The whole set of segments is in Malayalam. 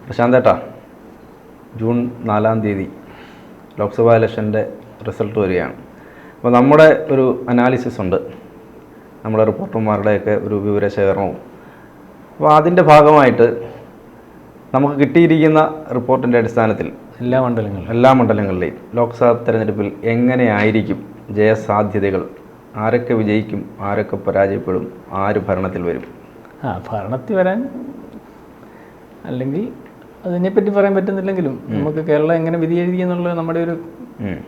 പ്രശാന്തേട്ടാ, ജൂൺ 4-ാം തീയതി ലോക്സഭാ ഇലക്ഷൻ്റെ റിസൾട്ട് വരികയാണ്. അപ്പോൾ നമ്മുടെ ഒരു അനാലിസിസ് ഉണ്ട്, നമ്മുടെ റിപ്പോർട്ടർമാരുടെയൊക്കെ ഒരു വിവരശേഖരണവും. അപ്പോൾ അതിൻ്റെ ഭാഗമായിട്ട് നമുക്ക് കിട്ടിയിരിക്കുന്ന റിപ്പോർട്ടിൻ്റെ അടിസ്ഥാനത്തിൽ എല്ലാ മണ്ഡലങ്ങളിലെയും ലോക്സഭാ തെരഞ്ഞെടുപ്പിൽ എങ്ങനെയായിരിക്കും ജയസാധ്യതകൾ, ആരൊക്കെ വിജയിക്കും, ആരൊക്കെ പരാജയപ്പെടും, ആര് ഭരണത്തിൽ വരും? ഭരണത്തിൽ വരാൻ അല്ലെങ്കിൽ അതിനെപ്പറ്റി പറയാൻ പറ്റുന്നില്ലെങ്കിലും നമുക്ക് കേരളം എങ്ങനെ വിധിയെഴുതിയെന്നുള്ളത് നമ്മുടെ ഒരു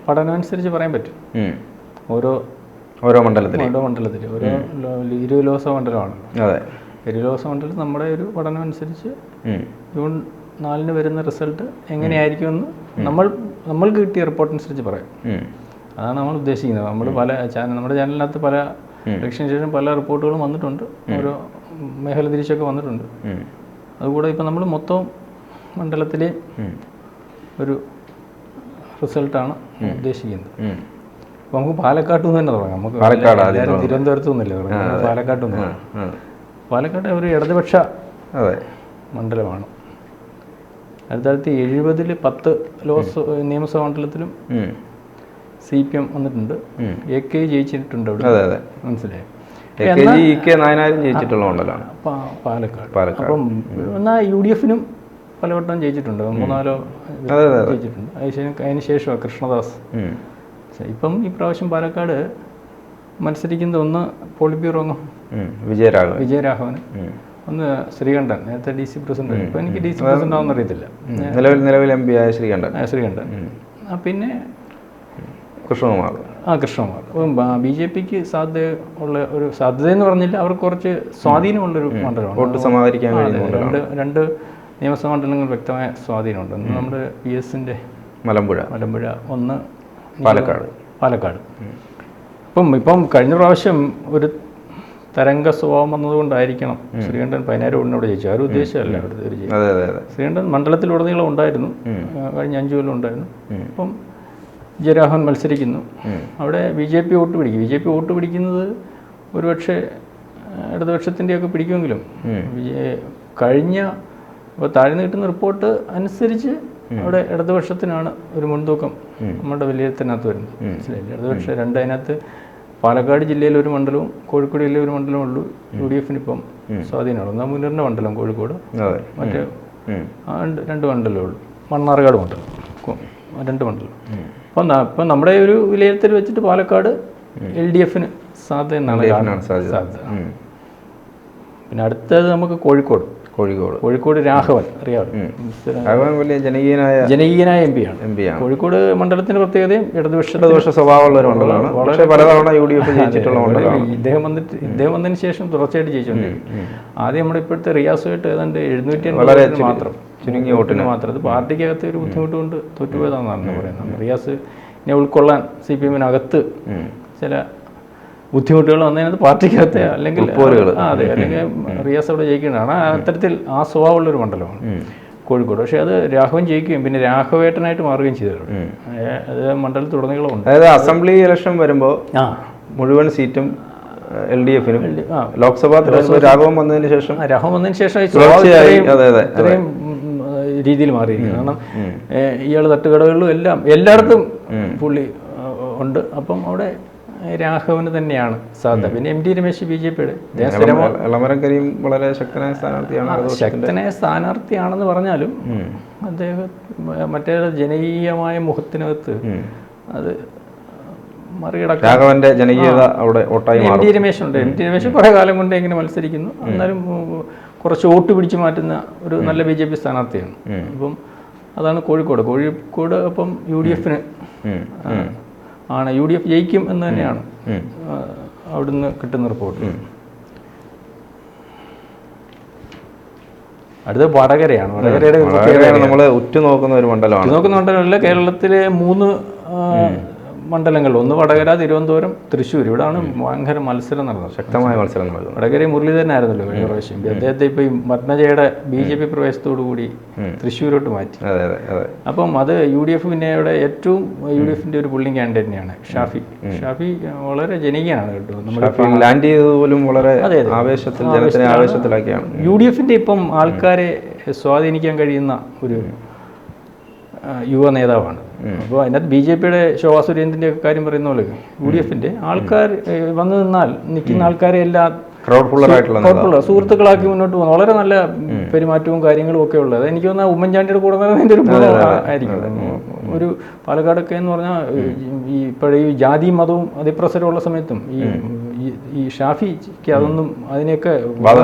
പഠനം അനുസരിച്ച് പറയാൻ പറ്റും. ഓരോ മണ്ഡലത്തിൽ ഓരോ 20 ലോക്സഭ മണ്ഡലമാണ്. അതെ, 20 ലോക്സഭ മണ്ഡലത്തിൽ നമ്മുടെ ഒരു പഠനം അനുസരിച്ച് ജൂൺ 4-ന് വരുന്ന റിസൾട്ട് എങ്ങനെയായിരിക്കുമെന്ന് നമ്മൾക്ക് കിട്ടിയ റിപ്പോർട്ട് അനുസരിച്ച് പറയാം. അതാണ് നമ്മൾ ഉദ്ദേശിക്കുന്നത്. നമ്മൾ നമ്മുടെ ചാനലിനകത്ത് പല ഇലക്ഷന് ശേഷം പല റിപ്പോർട്ടുകളും വന്നിട്ടുണ്ട്, ഓരോ മേഖല തിരിച്ചൊക്കെ വന്നിട്ടുണ്ട്. അതുകൂടെ ഇപ്പം നമ്മൾ മൊത്തം മണ്ഡലത്തിലെ ഒരു റിസൾട്ടാണ് ഉദ്ദേശിക്കുന്നത്. അപ്പോൾ നമുക്ക് പാലക്കാട്ട് നിന്ന് തന്നെ തുടങ്ങാം. നമുക്ക് എല്ലാവരും തിരുവനന്തപുരത്തു നിന്നല്ലേ തുടങ്ങാം, പാലക്കാട്ട് നിന്ന്. പാലക്കാട് ഒരു ഇടതുപക്ഷ മണ്ഡലമാണ്. 1970 10 നിയമസഭാ മണ്ഡലത്തിലും CPM വന്നിട്ടുണ്ട്. AK ജയിച്ചിട്ടുണ്ട് അവിടെ, മനസ്സിലായി. പാലക്കാട്. അപ്പം എന്നാൽ UDFനും പലവട്ടം ജയിച്ചിട്ടുണ്ട്, 3-4 ജയിച്ചിട്ടുണ്ട്. അതിന് ശേഷമാണ് കൃഷ്ണദാസ്. ഇപ്പം ഈ പ്രാവശ്യം പാലക്കാട് മത്സരിക്കുന്നത് ഒന്ന് പോളിറ്റ് ബ്യൂറോ അംഗം വിജയരാഘവന്, ഒന്ന് ശ്രീകണ്ഠൻ, നേരത്തെ DC പ്രസിഡന്റ്. ഇപ്പം എനിക്ക് DC പ്രസിഡന്റ് ആണെന്ന് അറിയത്തില്ല. നിലവിൽ MP ആയ ശ്രീകണ്ഠൻ. പിന്നെ കൃഷ്ണകുമാർ. BJPക്ക് സാധ്യതയെന്ന് പറഞ്ഞില്ല, അവർക്ക് കുറച്ച് സ്വാധീനമുള്ളൊരു മണ്ഡലമാണ്. രണ്ട് നിയമസഭാ മണ്ഡലങ്ങൾ വ്യക്തമായ സ്വാധീനമുണ്ട്. ഒന്ന് നമ്മുടെ PS-ന്റെ മലമ്പുഴ, ഒന്ന് പാലക്കാട്. ഇപ്പം കഴിഞ്ഞ പ്രാവശ്യം ഒരു തരംഗ സ്വഭാവം വന്നതുകൊണ്ടായിരിക്കണം ശ്രീകണ്ഠൻ 10,000 വോട്ടിന് അവിടെ ജയിച്ചു. ആരും ഉദ്ദേശമല്ല അവിടുത്തെ ശ്രീകണ്ഠൻ മണ്ഡലത്തിലുടനീളം ഉണ്ടായിരുന്നു, കഴിഞ്ഞ 5 കൊല്ലം ഉണ്ടായിരുന്നു. അപ്പം വിജയരാഘവൻ മത്സരിക്കുന്നു. അവിടെ BJP വോട്ട് പിടിക്കുന്നത് ഒരുപക്ഷെ ഇടതുപക്ഷത്തിൻ്റെയൊക്കെ പിടിക്കുമെങ്കിലും ഇപ്പോൾ താഴ്ന്നു കിട്ടുന്ന റിപ്പോർട്ട് അനുസരിച്ച് അവിടെ ഇടതുപക്ഷത്തിനാണ് ഒരു മുൻതൂക്കം നമ്മുടെ വിലയിരുത്തലിനകത്ത് വരുന്നത്, മനസ്സിലായില്ലേ? ഇടതുപക്ഷം 2, അതിനകത്ത് പാലക്കാട് ജില്ലയിൽ ഒരു മണ്ഡലവും കോഴിക്കോട് ജില്ലയിൽ ഒരു മണ്ഡലവും ഉള്ളൂ. UDFന് ഇപ്പം സ്വാധീനമുള്ളൂ. എന്നാൽ മുന്നേറിൻ്റെ മണ്ഡലം കോഴിക്കോട്, മറ്റേ 2 മണ്ഡലമേ ഉള്ളൂ. മണ്ണാർക്കാട് മണ്ഡലം, 2 മണ്ഡലം. അപ്പം നമ്മുടെ ഒരു വിലയിരുത്തൽ വെച്ചിട്ട് പാലക്കാട് LDFന് സാധ്യത എന്നാണ് സാധ്യത. പിന്നെ അടുത്തത് നമുക്ക് കോഴിക്കോട് രാഘവൻ അറിയാമല്ലോ, വലിയ ജനകീയനായ MP ആണ്. കോഴിക്കോട് മണ്ഡലത്തിന്റെ പ്രത്യേകതയും ഇടതുപക്ഷ സ്വഭാവമുള്ള ഒരു മണ്ഡലമാണ്. പക്ഷേ പലതവണ UDF ജയിച്ചിട്ടുള്ള മണ്ഡലമാണ്. ഇദ്ദേഹം വന്നതിന് ശേഷം തുടർച്ചയായിട്ട് ജയിച്ചുകൊണ്ടിരിക്കും. ആദ്യം നമ്മുടെ ഇപ്പോഴത്തെ റിയാസുമായിട്ട് ഏതാണ്ട് 750 മാത്രം, ചുരുങ്ങിയ വോട്ടിന് മാത്രം. അത് പാർട്ടിക്കകത്ത് ഒരു ബുദ്ധിമുട്ട് കൊണ്ട് തോറ്റുപോയതാണെന്നാണ് പറയുന്നത്. റിയാസിനെ ഉൾക്കൊള്ളാൻ CPM-നകത്ത് ചില ബുദ്ധിമുട്ടുകൾ വന്നതിനകത്ത് പാർട്ടിക്കകത്ത് അല്ലെങ്കിൽ റിയാസ് അവിടെ ജയിക്കുന്നതാണ്. അത്തരത്തിൽ ആ സ്വഭാവമുള്ളൊരു മണ്ഡലമാണ് കോഴിക്കോട്. പക്ഷേ അത് രാഘവൻ ജയിക്കുകയും പിന്നെ രാഘവേട്ടനായിട്ട് മാറുകയും ചെയ്തിട്ടുണ്ട്. അത് മണ്ഡലത്തുടനീളം ഉണ്ട്. അതായത് അസംബ്ലി ഇലക്ഷൻ വരുമ്പോൾ മുഴുവൻ സീറ്റും LDFനും, ലോക്സഭാ രാഘവൻ വന്നതിന് ശേഷം ഇത്രയും രീതിയിൽ മാറിയിരിക്കുന്നു. കാരണം ഇയാൾ തട്ടുകടകളിലും എല്ലായിടത്തും പുള്ളി ഉണ്ട്. അപ്പം അവിടെ രാഘവന് തന്നെയാണ് സാധ്യത. പിന്നെ MT രമേശ് BJPയുടെ വളരെ ശക്തനായ സ്ഥാനാർത്ഥിയാണെന്ന് പറഞ്ഞാലും അദ്ദേഹം മറ്റേ ജനകീയമായ മുഖത്തിനകത്ത് അത് മറികടക്കാൻ ജനകീയത അവിടെ MT രമേശുണ്ട്. MT രമേശ് കുറെ കാലം കൊണ്ട് ഇങ്ങനെ മത്സരിക്കുന്നു, എന്നാലും കുറച്ച് വോട്ട് പിടിച്ചു മാറ്റുന്ന ഒരു നല്ല BJP സ്ഥാനാർത്ഥിയാണ്. അപ്പം അതാണ് കോഴിക്കോട്. അപ്പം UDFന് ആണ്, UDF ജയിക്കും എന്ന് തന്നെയാണ് അവിടുന്ന് കിട്ടുന്ന റിപ്പോർട്ട്. അടുത്ത വടകരയാണ്. വടകരയുടെ നമ്മൾ ഉറ്റുനോക്കുന്ന ഒരു മണ്ഡലമല്ല. കേരളത്തിലെ 3 മണ്ഡലങ്ങളിൽ, ഒന്ന് വടകര, തിരുവനന്തപുരം, തൃശ്ശൂർ, ഇവിടെയാണ് ഭയങ്കര മത്സരം നടന്നത്, ശക്തമായ മത്സരം നടന്നത്. വടകര മുരളീധരനായിരുന്നല്ലോ കഴിഞ്ഞ പ്രാവശ്യം. അദ്ദേഹത്തെ ഇപ്പം ഈ പത്മജയുടെ BJP പ്രവേശത്തോടു കൂടി തൃശ്ശൂരോട്ട് മാറ്റി. അപ്പം അത് UDF പിന്നെ ഇവിടെ ഏറ്റവും UDFന്റെ ഒരു പുള്ളിങ് കാൻഡിഡേറ്റ് തന്നെയാണ് ഷാഫി. ഷാഫി വളരെ ജനകീയനാണ് കേട്ടോ. നമ്മുടെ ലാൻഡ് ചെയ്തതുപോലും വളരെ ആവേശത്തിൽ, ജനത്തിനെ ആവേശത്തിലാക്കിയാണ്. UDFന്റെ ഇപ്പം ആൾക്കാരെ സ്വാധീനിക്കാൻ കഴിയുന്ന ഒരു യുവ നേതാവാണ്. അപ്പോൾ അതിനകത്ത് BJPയുടെ ശോഭാ സുരേന്ദ്രൻ്റെ ഒക്കെ കാര്യം പറയുന്ന പോലെ UDFന്റെ ആൾക്കാർ വന്നു നിന്നാൽ നിൽക്കുന്ന ആൾക്കാരെ എല്ലാം സുഹൃത്തുക്കളാക്കി മുന്നോട്ട് പോകുന്നു. വളരെ നല്ല പെരുമാറ്റവും കാര്യങ്ങളും ഒക്കെ ഉള്ളത്. എനിക്ക് തോന്നുന്നത് ഉമ്മൻചാണ്ടിയുടെ കൂടെ അതിൻ്റെ ഒരു ആയിരിക്കും. ഒരു പാലക്കാടൊക്കെ എന്ന് പറഞ്ഞാൽ ഇപ്പോഴീ ജാതിയും മതവും അതിപ്രസരമുള്ള സമയത്തും ഈ ഷാഫിക്ക് അതൊന്നും അതിനെയൊക്കെ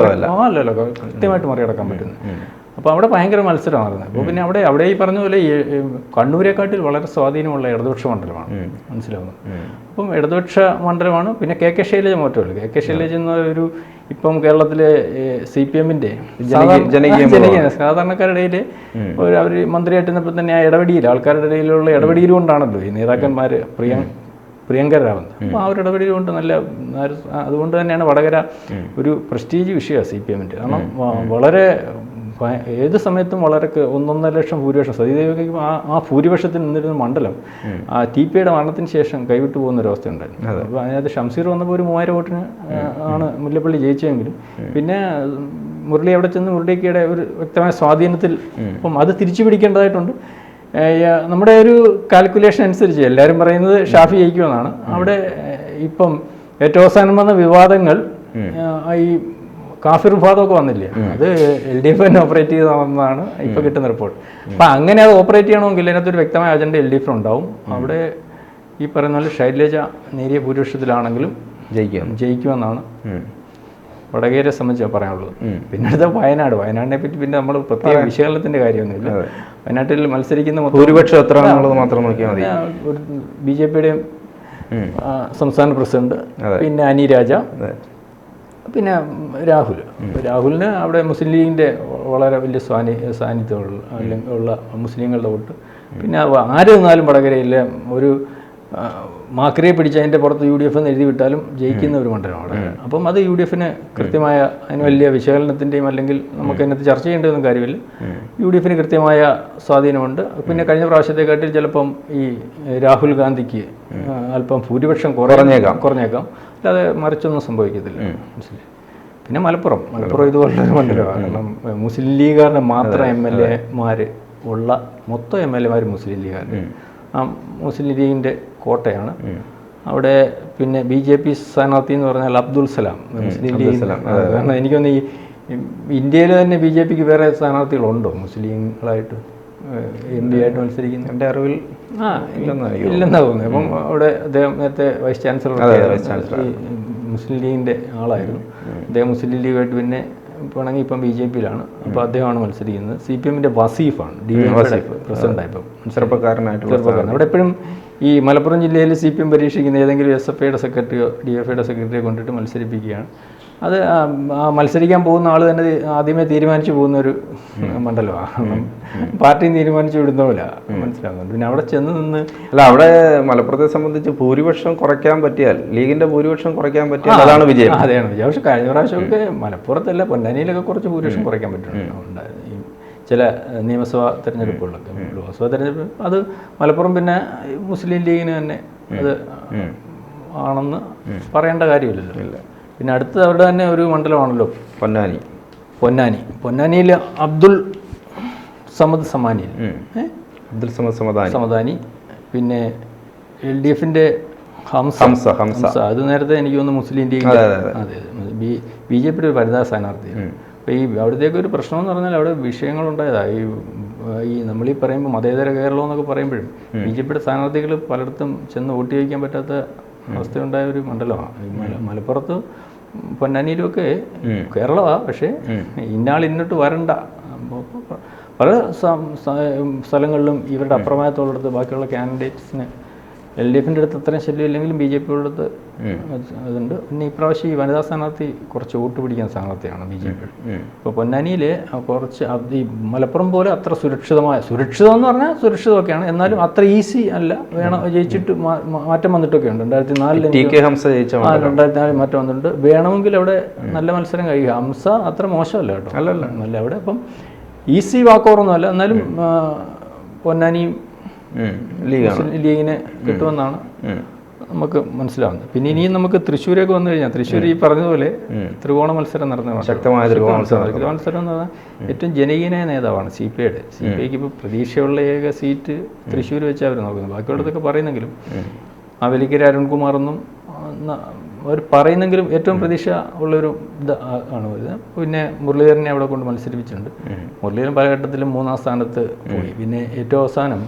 അല്ലല്ലോ കൃത്യമായിട്ട് മറികടക്കാൻ പറ്റുന്നു. അപ്പോൾ അവിടെ ഭയങ്കര മത്സരമായിരുന്നു. അപ്പോൾ പിന്നെ അവിടെ ഈ പറഞ്ഞ പോലെ കണ്ണൂരെക്കാട്ടിൽ വളരെ സ്വാധീനമുള്ള ഇടതുപക്ഷ മണ്ഡലമാണ്, മനസ്സിലാവുന്നത്. അപ്പം ഇടതുപക്ഷ മണ്ഡലമാണ്. പിന്നെ KK ശൈലജ മാറ്റമല്ലോ. KK ശൈലജ എന്നൊരു ഇപ്പം കേരളത്തിലെ CPMന്റെ സാധാരണക്കാരുടെ ഇടയിൽ അവർ മന്ത്രിയായിട്ടിരുന്നപ്പോൾ തന്നെ ആ ഇടപെടിയിൽ, ആൾക്കാരുടെ ഇടയിലുള്ള ഇടപെടിയിൽ കൊണ്ടാണല്ലോ ഈ നേതാക്കന്മാർ പ്രിയങ്കരാവുന്നത്. അപ്പോൾ ആ ഒരു ഇടപെടൽ കൊണ്ട് അതുകൊണ്ട് തന്നെയാണ് വടകര ഒരു പ്രസ്റ്റീജ് വിഷയമാണ് CPMന്റെ. കാരണം വളരെ ഏത് സമയത്തും വളരെ 1.5 ലക്ഷം ഭൂരിപക്ഷം, സതീദേവിക്ക് ആ ഭൂരിപക്ഷത്തിൽ നിന്നിരുന്ന മണ്ഡലം TPയുടെ മരണത്തിന് ശേഷം കൈവിട്ടു പോകുന്ന ഒരവസ്ഥ ഉണ്ടായിരുന്നു. അപ്പോൾ അതിനകത്ത് ഷംസീർ വന്നപ്പോൾ ഒരു 3000 വോട്ടിന് ആണ് മുല്ലപ്പള്ളി ജയിച്ചെങ്കിലും പിന്നെ മുരളി അവിടെ ചെന്ന് മുരളിക്കയുടെ ഒരു വ്യക്തമായ സ്വാധീനത്തിൽ ഇപ്പം അത് തിരിച്ചു പിടിക്കേണ്ടതായിട്ടുണ്ട്. നമ്മുടെ ഒരു കാൽക്കുലേഷൻ അനുസരിച്ച് എല്ലാവരും പറയുന്നത് ഷാഫി ജയിക്കുമെന്നാണ്. അവിടെ ഇപ്പം ഏറ്റവും അവസാനം വന്ന വിവാദങ്ങൾ ഈ കാഫിർ വിഭാഗമൊക്കെ വന്നില്ലേ, അത് LDF തന്നെ ഓപ്പറേറ്റ് ചെയ്തതെന്നാണ് ഇപ്പം കിട്ടുന്ന റിപ്പോർട്ട്. അപ്പം അങ്ങനെ അത് ഓപ്പറേറ്റ് ചെയ്യണമെങ്കിൽ അതിനകത്തൊരു വ്യക്തമായ അജണ്ട LDF ഉണ്ടാവും. അവിടെ ഈ പറയുന്ന പോലെ ശൈലജ നേരിയ ഭൂരിപക്ഷത്തിലാണെങ്കിലും ജയിക്കുമെന്നാണ് വടകരയെ സംബന്ധിച്ച് പറയാനുള്ളത്. പിന്നെ അടുത്ത വയനാടിനെ പറ്റി പിന്നെ നമ്മൾ പ്രത്യേക വിശകലനത്തിൻ്റെ കാര്യമൊന്നുമില്ല. വയനാട്ടിൽ മത്സരിക്കുന്ന ഭൂരിപക്ഷം എത്ര എന്നുള്ളത് മാത്രം നോക്കിയാൽ മതി. BJPയുടെയും സംസ്ഥാന പ്രസിഡന്റ്, പിന്നെ അനി രാജ, പിന്നെ രാഹുലിന് അവിടെ മുസ്ലിം ലീഗിൻ്റെ വളരെ വലിയ സാന്നിധ്യമുള്ള മുസ്ലിങ്ങളുടെ വോട്ട്. പിന്നെ ആര് നിന്നാലും വടകരയിലെ ഒരു മാക്രിയെ പിടിച്ച് അതിൻ്റെ പുറത്ത് UDF എന്ന് എഴുതി വിട്ടാലും ജയിക്കുന്ന ഒരു മണ്ഡലമാണ്. അപ്പം അത് UDFന് കൃത്യമായ, അതിന് വലിയ വിശകലനത്തിൻ്റെയും അല്ലെങ്കിൽ നമുക്ക് അതിനകത്ത് ചർച്ച ചെയ്യേണ്ടതൊന്നും കാര്യമില്ല. UDFന് കൃത്യമായ സ്വാധീനമുണ്ട്. പിന്നെ കഴിഞ്ഞ പ്രാവശ്യത്തെക്കാട്ടിൽ ചിലപ്പം ഈ രാഹുൽ ഗാന്ധിക്ക് അല്പം ഭൂരിപക്ഷം കുറഞ്ഞേക്കാം, അല്ലാതെ മറിച്ചൊന്നും സംഭവിക്കത്തില്ല, മനസ്സിലായി. പിന്നെ മലപ്പുറം ഇതുപോലുള്ളൊരു മണ്ഡലമാണ്. കാരണം മുസ്ലിം ലീഗുകാരുടെ മാത്രം MLA ഉള്ള മൊത്തം MLA മുസ്ലിം ലീഗുകാരുടെ, ആ മുസ്ലിം ലീഗിൻ്റെ കോട്ടയാണ്. അവിടെ പിന്നെ BJP സ്ഥാനാർത്ഥി എന്ന് പറഞ്ഞാൽ അബ്ദുൽ സലാം, മുസ്ലിം ലീഗ്. കാരണം എനിക്കൊന്ന് ഈ ഇന്ത്യയിൽ തന്നെ BJPക്ക് വേറെ സ്ഥാനാർത്ഥികളുണ്ടോ മുസ്ലിങ്ങളായിട്ട് MP ആയിട്ട് മത്സരിക്കുന്ന? എൻ്റെ അറിവിൽ ഇല്ലെന്നാ തോന്നുന്നത്. അപ്പം അവിടെ അദ്ദേഹം നേരത്തെ വൈസ് ചാൻസലർ മുസ്ലിം ലീഗിൻ്റെ ആളായിരുന്നു. അദ്ദേഹം മുസ്ലിം ലീഗായിട്ട് പിന്നെ വേണമെങ്കിൽ ഇപ്പം BJPയിലാണ്. അപ്പോൾ അദ്ദേഹമാണ് മത്സരിക്കുന്നത്. CPMന്റെ വസീഫാണ് പ്രസിഡന്റായിപ്പം, ചെറുപ്പക്കാരൻ. അവിടെ എപ്പോഴും ഈ മലപ്പുറം ജില്ലയിൽ CPM പരീക്ഷിക്കുന്ന ഏതെങ്കിലും SFIയുടെ സെക്രട്ടറിയോ DFIയുടെ സെക്രട്ടറിയോ കൊണ്ടിട്ട് മത്സരിപ്പിക്കുകയാണ്. അത് മത്സരിക്കാൻ പോകുന്ന ആൾ തന്നെ ആദ്യമേ തീരുമാനിച്ചു പോകുന്ന ഒരു മണ്ഡലമാണ്. പാർട്ടിയും തീരുമാനിച്ചു വിടുന്ന പോലെ മനസ്സിലാകുന്നുണ്ട്. പിന്നെ അവിടെ ചെന്ന് നിന്ന് അവിടെ മലപ്പുറത്തെ സംബന്ധിച്ച് ഭൂരിപക്ഷം കുറയ്ക്കാൻ പറ്റിയാൽ, ലീഗിന്റെ ഭൂരിപക്ഷം കുറയ്ക്കാൻ പറ്റിയാൽ അതാണ് വിജയം. അതെയാണ് വിജയം. പക്ഷെ കഴിഞ്ഞ പ്രാവശ്യമൊക്കെ മലപ്പുറത്തല്ല, പൊന്നാനിയിലൊക്കെ കുറച്ച് ഭൂരിപക്ഷം കുറയ്ക്കാൻ പറ്റുന്നുണ്ട്. ഈ ചില നിയമസഭാ തെരഞ്ഞെടുപ്പുകളൊക്കെ, ലോക്സഭാ തെരഞ്ഞെടുപ്പ് അത് മലപ്പുറം പിന്നെ മുസ്ലിം ലീഗിന് തന്നെ അത് ആണെന്ന് പറയേണ്ട കാര്യമില്ലല്ലോ. പിന്നെ അടുത്ത് അവരുടെ തന്നെ ഒരു മണ്ഡലമാണല്ലോ പൊന്നാനിയിൽ അബ്ദുൽ സമദ് സമദാനി, പിന്നെ LDFന്റെ ഹംസ. അത് നേരത്തെ എനിക്ക് തോന്നുന്നു മുസ്ലിം ലീഗിൻ്റെ, അതെ BJPയുടെ ഒരു വനിതാ സ്ഥാനാർത്ഥിയാണ്. അപ്പോൾ ഈ അവിടത്തേക്ക് ഒരു പ്രശ്നം എന്ന് പറഞ്ഞാൽ അവിടെ വിഷയങ്ങളുണ്ടായതാണ്. ഈ നമ്മളീ പറയുമ്പോൾ മതേതര കേരളം എന്നൊക്കെ പറയുമ്പോഴും BJPയുടെ സ്ഥാനാർത്ഥികൾ പലയിടത്തും ചെന്ന് വോട്ട് ചോദിക്കാൻ പറ്റാത്ത അവസ്ഥയുണ്ടായ ഒരു മണ്ഡലമാണ്. മലപ്പുറത്ത് പൊന്നാനിയിലുമൊക്കെ കേരളമാണ്, പക്ഷേ ഇന്നാൾ ഇന്നിട്ട് വരണ്ട. പല സ്ഥലങ്ങളിലും ഇവരുടെ അപ്രമേയത്തോടടുത്ത് ബാക്കിയുള്ള കാൻഡിഡേറ്റ്സിന് LDF-ന്റെ അടുത്ത് അത്രയും ശല്യം ഇല്ലെങ്കിലും BJP അടുത്ത് അതുണ്ട്. പിന്നെ ഇപ്രാവശ്യം ഈ വനിതാ സ്ഥാനാർത്ഥി കുറച്ച് വോട്ട് പിടിക്കുന്ന സ്ഥാനാർത്ഥിയാണ് BJP. ഇപ്പോൾ പൊന്നാനിയിൽ കുറച്ച് ഈ മലപ്പുറം പോലെ അത്ര സുരക്ഷിതം എന്ന് പറഞ്ഞാൽ സുരക്ഷിതമൊക്കെയാണ്, എന്നാലും അത്ര ഈസി അല്ല. വേണം ജയിച്ചിട്ട് മാറ്റം വന്നിട്ടൊക്കെ ഉണ്ട്. 2004 മാറ്റം വന്നിട്ടുണ്ട്. വേണമെങ്കിൽ അവിടെ നല്ല മത്സരം കഴിയുക. ഹംസ അത്ര മോശമല്ല കേട്ടോ, നല്ല അവിടെ. അപ്പം ഈസി വാക്കോറൊന്നും അല്ല, എന്നാലും പൊന്നാനിയും ലീഗിന് കിട്ടുമെന്നാണ് നമുക്ക് മനസ്സിലാവുന്നത്. പിന്നെ ഇനിയും നമുക്ക് തൃശ്ശൂരേക്ക് വന്നു കഴിഞ്ഞാൽ, തൃശ്ശൂർ ഈ പറഞ്ഞതുപോലെ ത്രികോണ മത്സരം നടന്ന ശക്തമായ ത്രികോണ മത്സരം എന്ന് പറഞ്ഞാൽ ഏറ്റവും ജനകീയനായ നേതാവാണ് CPIയുടെ. CPIക്ക് ഇപ്പോൾ പ്രതീക്ഷയുള്ള ഏക സീറ്റ് തൃശ്ശൂർ വെച്ച് അവർ നോക്കുന്നത്. ബാക്കിയുള്ളതൊക്കെ പറയുന്നെങ്കിലും അവലിക്കര അരുൺകുമാർ എന്നും അവർ പറയുന്നെങ്കിലും ഏറ്റവും പ്രതീക്ഷ ഉള്ളൊരു ആണ് വരുന്നത്. പിന്നെ മുരളീധരനെ അവിടെ കൊണ്ട് മത്സരിപ്പിച്ചിട്ടുണ്ട്. മുരളീധരൻ പല ഘട്ടത്തിലും 3-ാം സ്ഥാനത്ത് പോയി. പിന്നെ ഏറ്റവും അവസാനം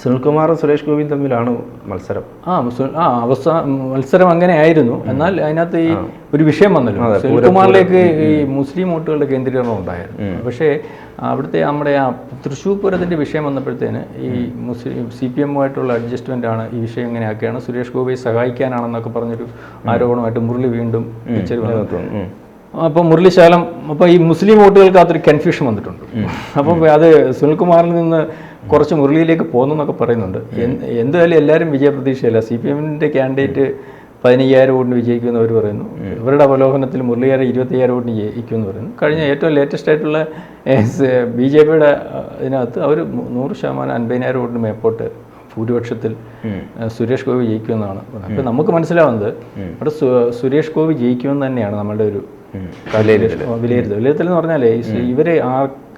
സുനിൽകുമാറും സുരേഷ് ഗോപിയും തമ്മിലാണ് മത്സരം. മത്സരം അങ്ങനെ ആയിരുന്നു. എന്നാൽ അതിനകത്ത് ഈ ഒരു വിഷയം വന്നല്ലോ, സുനിൽകുമാറിലേക്ക് ഈ മുസ്ലിം വോട്ടുകളുടെ കേന്ദ്രീകരണം ഉണ്ടായിരുന്നു. പക്ഷേ അവിടുത്തെ നമ്മുടെ ആ തൃശ്ശൂർ പൂരത്തിൻ്റെ വിഷയം വന്നപ്പോഴത്തേന് ഈ CPM-ഉമായിട്ടുള്ള അഡ്ജസ്റ്റ്മെൻ്റ് ആണ്, ഈ വിഷയം ഇങ്ങനെയൊക്കെയാണ്, സുരേഷ് ഗോപിയെ സഹായിക്കാനാണെന്നൊക്കെ പറഞ്ഞൊരു ആരോപണമായിട്ട് മുരളി വീണ്ടും പിക്ചർ വന്നു. അപ്പോൾ മുരളിശാലം അപ്പോൾ ഈ മുസ്ലിം വോട്ടുകൾക്കകത്തൊരു കൺഫ്യൂഷൻ വന്നിട്ടുണ്ട്. അപ്പം അത് സുനിൽകുമാറിൽ നിന്ന് കുറച്ച് മുരളിയിലേക്ക് പോകുന്നു എന്നൊക്കെ പറയുന്നുണ്ട്. എന്തായാലും എല്ലാവരും വിജയപ്രതീക്ഷയല്ല. CPM-ന്റെ കാൻഡിഡേറ്റ് 15,000 വോട്ടിന് വിജയിക്കുമെന്ന് അവർ പറയുന്നു. ഇവരുടെ അവലോകനത്തിൽ മുരളിയാരെ 25,000 വോട്ടിന് ജയിക്കുമെന്ന് പറയുന്നു. കഴിഞ്ഞ ഏറ്റവും ലേറ്റസ്റ്റ് ആയിട്ടുള്ള BJP-യുടെ ഇതിനകത്ത് അവർ 100% 50,000 വോട്ടിന് മേപ്പോട്ട് ഭൂരിപക്ഷത്തിൽ സുരേഷ് ഗോപി ജയിക്കുമെന്നാണ്. അപ്പോൾ നമുക്ക് മനസ്സിലാവുന്നത് അവിടെ സുരേഷ് ഗോപി ജയിക്കുമെന്ന് തന്നെയാണ് നമ്മളുടെ ഒരു വിലയിരുത്തൽ എന്ന് പറഞ്ഞാൽ